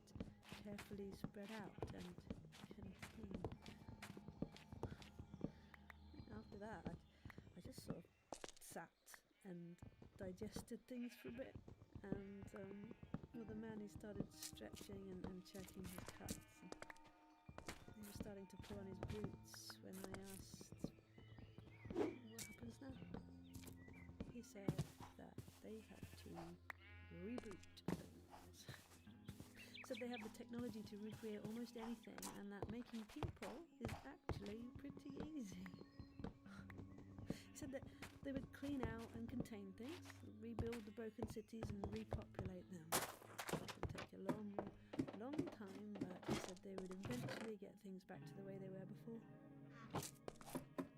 carefully spread out and contained. After that, I just sort of sat and digested things for a bit, and the man, he started stretching and checking his cuts, and he was starting to pull on his boots when I asked, what happens now? He said that they had to reboot things. Said they have the technology to recreate almost anything, and that making people is actually pretty easy. He said that they would clean out and contain things, rebuild the broken cities and repopulate them. It would take a long, long time, but he said they would eventually get things back to the way they were before.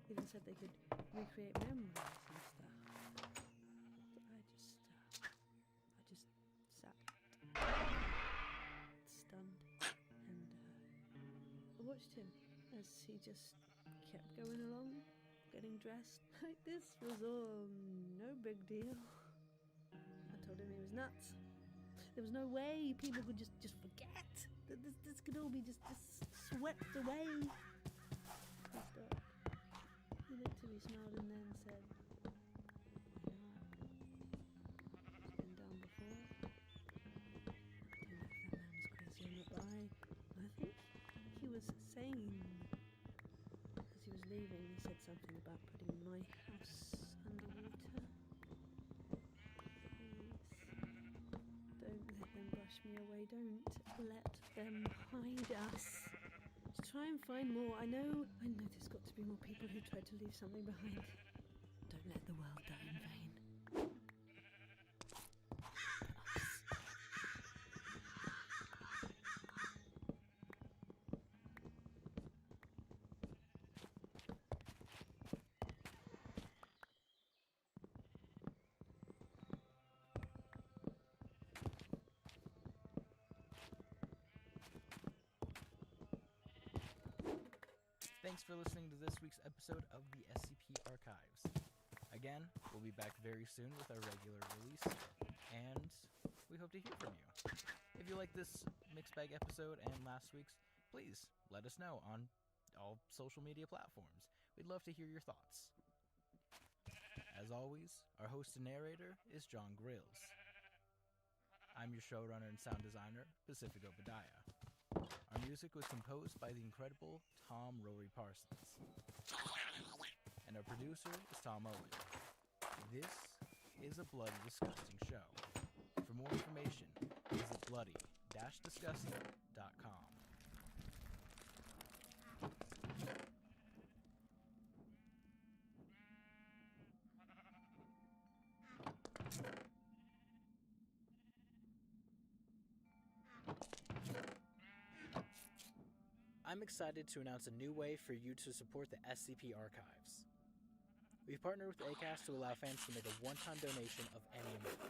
He even said they could recreate memories and stuff. I just sat, stunned, and I watched him as he just kept going along, getting dressed like this was all no big deal. I told him he was nuts. There was no way people could just forget that this could all be just swept away. He stopped. He looked at me, smiled, and then said, why not? It's been done before. I don't know if that man was crazy or not, but I think he was sane. As he was leaving, he said something about putting my house underwater. Please, don't let them brush me away. Don't let them hide us. Just try and find more. I know there's got to be more people who tried to leave something behind. Don't let the world die in vain. Thanks for listening to this week's episode of the SCP Archives. Again, we'll be back very soon with our regular release, and we hope to hear from you. If you like this mixed bag episode and last week's, please let us know on all social media platforms. We'd love to hear your thoughts. As always, our host and narrator is John Grills. I'm your showrunner and sound designer, Pacific Obadiah. Our music was composed by the incredible Tom Rory Parsons. And our producer is Tom Owen. This is a bloody, disgusting show. For more information, visit bloody-disgusting.com. I'm excited to announce a new way for you to support the SCP archives. We've partnered with Acast to allow fans to make a one-time donation of any amount.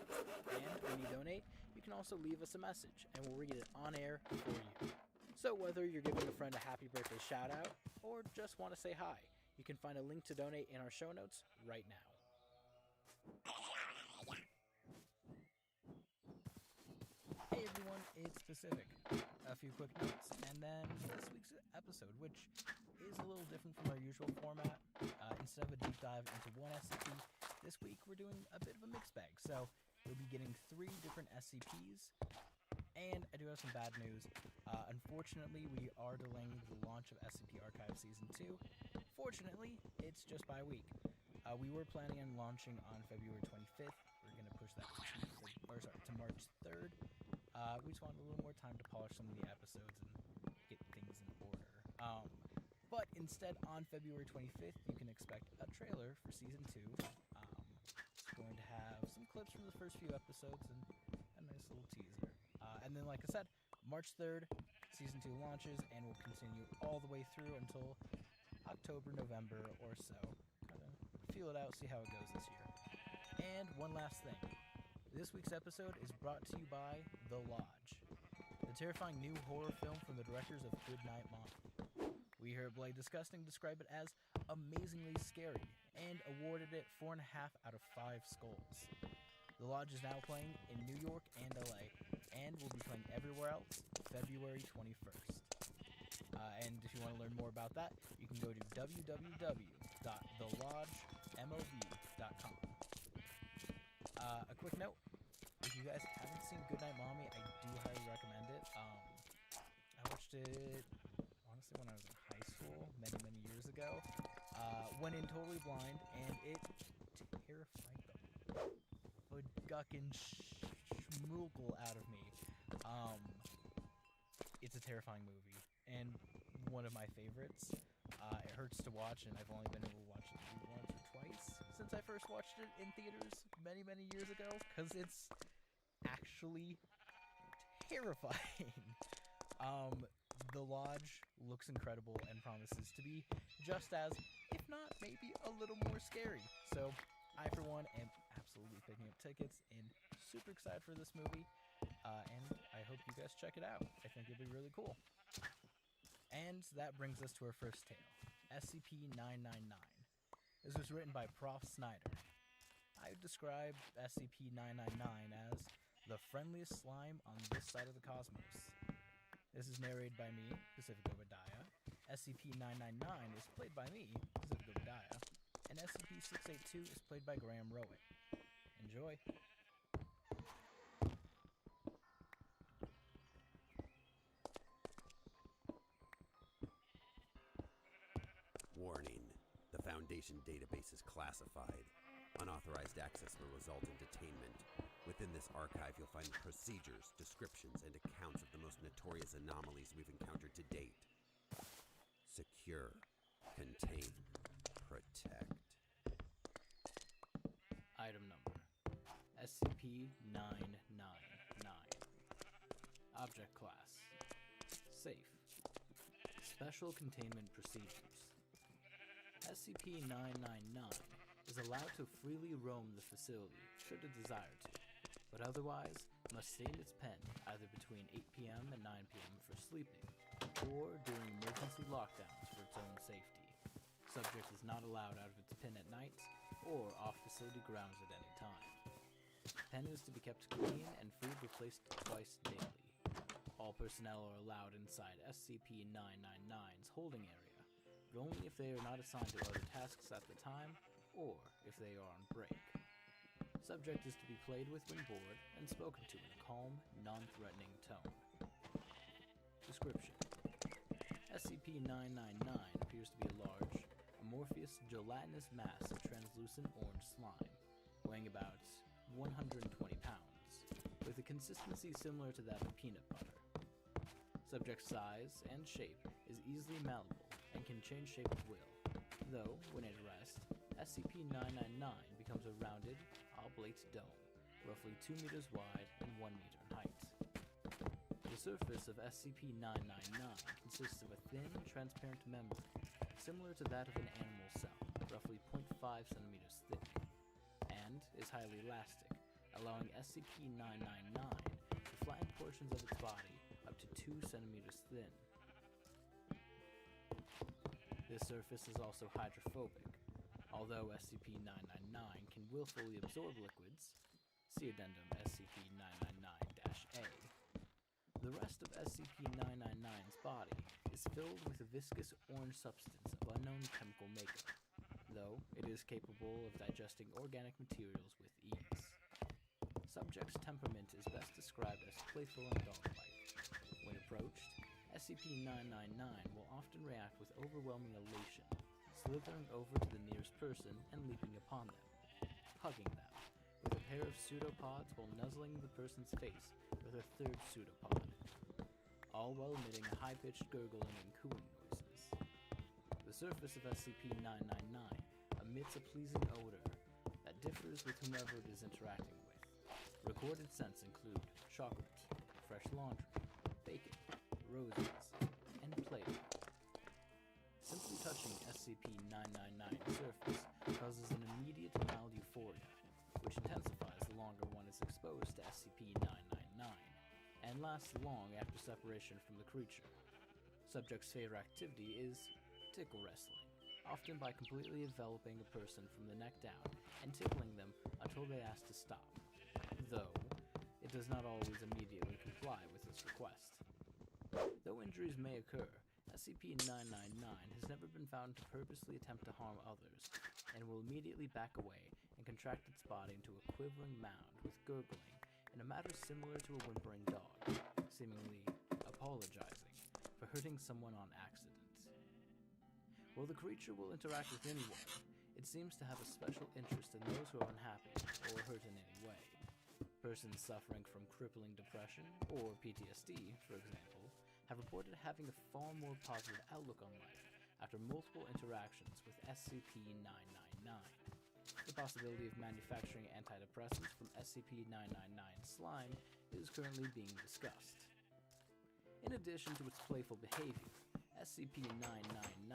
And when you donate, you can also leave us a message, and we'll read it on air for you. So whether you're giving a friend a happy birthday shout-out, or just want to say hi, you can find a link to donate in our show notes right now. Hey everyone, it's Pacific. A few quick notes, and then this week's episode, which is a little different from our usual format. Instead of a deep dive into one SCP, this week we're doing a bit of a mixed bag. So we'll be getting 3 different SCPs, and I do have some bad news. Unfortunately, we are delaying the launch of SCP Archive Season 2. Fortunately, it's just by a week. We were planning on launching on February 25th. We're going to push that to March 3rd. We just wanted a little more time to polish some of the episodes and get things in order. But instead, on February 25th, you can expect a trailer for Season 2. It's going to have some clips from the first few episodes and a nice little teaser. And then, like I said, March 3rd, Season 2 launches and will continue all the way through until October, November or so. Kind of feel it out, see how it goes this year. And one last thing. This week's episode is brought to you by The Lodge, the terrifying new horror film from the directors of Goodnight Mommy. We heard Blade Disgusting describe it as amazingly scary and awarded it 4.5 out of 5 skulls. The Lodge is now playing in New York and LA, and will be playing everywhere else February 21st. And if you want to learn more about that, you can go to www.thelodgemov.com. A quick note, if you guys haven't seen Goodnight Mommy, I do highly recommend it. I watched it, honestly, when I was in high school, many years ago. Went in totally blind, and it terrified the guckin' schmookle out of me. It's a terrifying movie, and one of my favorites. It hurts to watch, and I've only been able to watch it once or twice since I first watched it in theaters many years ago, because it's actually terrifying. The Lodge looks incredible and promises to be just as, if not maybe a little more scary. So I, for one, am absolutely picking up tickets and super excited for this movie, and I hope you guys check it out. I think it'll be really cool. And that brings us to our first tale, SCP-999. This was written by Prof. Snyder. I would describe SCP-999 as the friendliest slime on this side of the cosmos. This is narrated by me, Pacific Obadiah. SCP-999 is played by me, Pacific Obadiah. And SCP-682 is played by Graham Rowett. Enjoy! Warning. The Foundation database is classified. Unauthorized access will result in detainment. Within this archive, you'll find procedures, descriptions, and accounts of the most notorious anomalies we've encountered to date. Secure, contain, protect. Item number, SCP-999. Object class, safe. Special containment procedures. SCP-999 is allowed to freely roam the facility should it desire to, but otherwise must stay in its pen either between 8 p.m. and 9 p.m. for sleeping, or during emergency lockdowns for its own safety. Subject is not allowed out of its pen at night or off facility grounds at any time. Pen is to be kept clean and food replaced twice daily. All personnel are allowed inside SCP-999's holding area, but only if they are not assigned to other tasks at the time, or if they are on break. Subject is to be played with when bored and spoken to in a calm, non-threatening tone. Description: SCP-999 appears to be a large, amorphous, gelatinous mass of translucent orange slime, weighing about 120 pounds, with a consistency similar to that of peanut butter. Subject's size and shape is easily malleable and can change shape at will, though, when at rest, SCP-999 becomes a rounded, oblate dome, roughly 2 meters wide and 1 meter in height. The surface of SCP-999 consists of a thin, transparent membrane, similar to that of an animal cell, roughly 0.5 centimeters thick, and is highly elastic, allowing SCP-999 to flatten portions of its body up to 2 centimeters thin. This surface is also hydrophobic, although SCP-999 can willfully absorb liquids. See Addendum SCP-999-A. The rest of SCP-999's body is filled with a viscous orange substance of unknown chemical makeup, though it is capable of digesting organic materials with ease. Subject's temperament is best described as playful and dog-like. When approached, SCP-999 will often react with overwhelming elation, slithering over to the nearest person and leaping upon them, hugging them, with a pair of pseudopods while nuzzling the person's face with a third pseudopod, all while emitting high-pitched gurgling and cooing noises. The surface of SCP-999 emits a pleasing odor that differs with whomever it is interacting with. Recorded scents include chocolate, fresh laundry, bacon, roses, and Play-Doh. Simply touching SCP-999's surface causes an immediate mild euphoria, which intensifies the longer one is exposed to SCP-999, and lasts long after separation from the creature. Subject's favorite activity is tickle wrestling, often by completely enveloping a person from the neck down and tickling them until they ask to stop, though it does not always immediately comply with this request. Though injuries may occur, SCP-999 has never been found to purposely attempt to harm others, and will immediately back away and contract its body into a quivering mound with gurgling in a manner similar to a whimpering dog, seemingly apologizing for hurting someone on accident. While the creature will interact with anyone, it seems to have a special interest in those who are unhappy or hurt in any way. Persons suffering from crippling depression or PTSD, for example, have reported having a far more positive outlook on life after multiple interactions with SCP-999. The possibility of manufacturing antidepressants from SCP-999 slime is currently being discussed. In addition to its playful behavior, SCP-999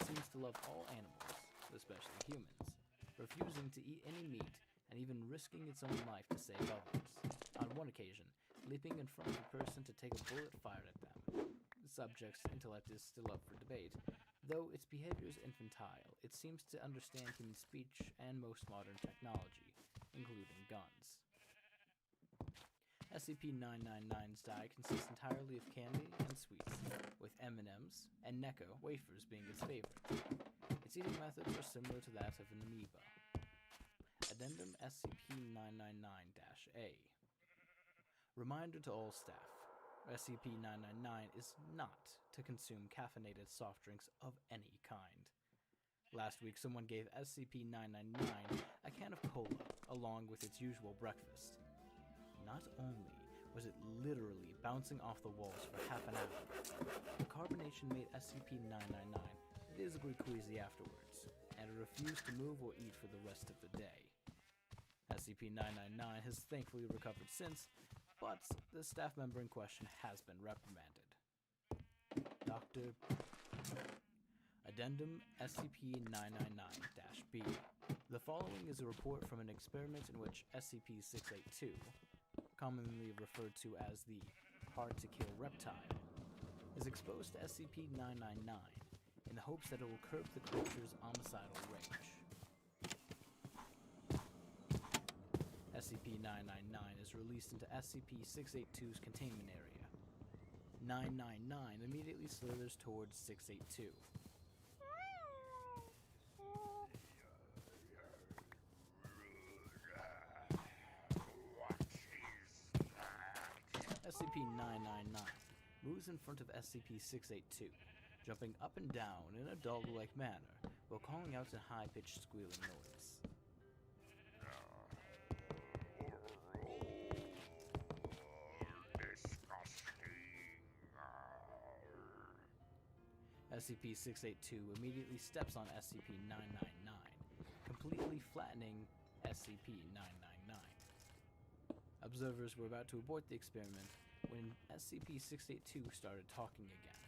seems to love all animals, especially humans, refusing to eat any meat and even risking its own life to save others. On one occasion, leaping in front of a person to take a bullet fired at them. The subject's intellect is still up for debate. Though its behavior is infantile, it seems to understand human speech and most modern technology, including guns. SCP-999's diet consists entirely of candy and sweets, with M&Ms and Necco wafers being its favorite. Its eating methods are similar to that of an amoeba. Addendum SCP-999-A. Reminder to all staff. SCP-999 is not to consume caffeinated soft drinks of any kind. Last week, someone gave SCP-999 a can of cola along with its usual breakfast. Not only was it literally bouncing off the walls for half an hour, the carbonation made SCP-999 visibly queasy afterwards, and it refused to move or eat for the rest of the day. SCP-999 has thankfully recovered since, but the staff member in question has been reprimanded. Dr. Addendum SCP-999-B. The following is a report from an experiment in which SCP-682, commonly referred to as the hard-to-kill reptile, is exposed to SCP-999 in the hopes that it will curb the creature's homicidal rage. SCP-999 is released into SCP-682's containment area. 999 immediately slithers towards 682. SCP-999 moves in front of SCP-682, jumping up and down in a dog-like manner while calling out a high-pitched squealing noise. SCP-682 immediately steps on SCP-999, completely flattening SCP-999. Observers were about to abort the experiment when SCP-682 started talking again.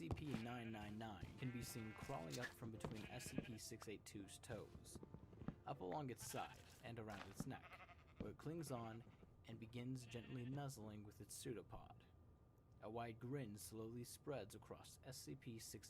SCP-999 can be seen crawling up from between SCP-682's toes, up along its side and around its neck, where it clings on and begins gently nuzzling with its pseudopod. A wide grin slowly spreads across SCP-682's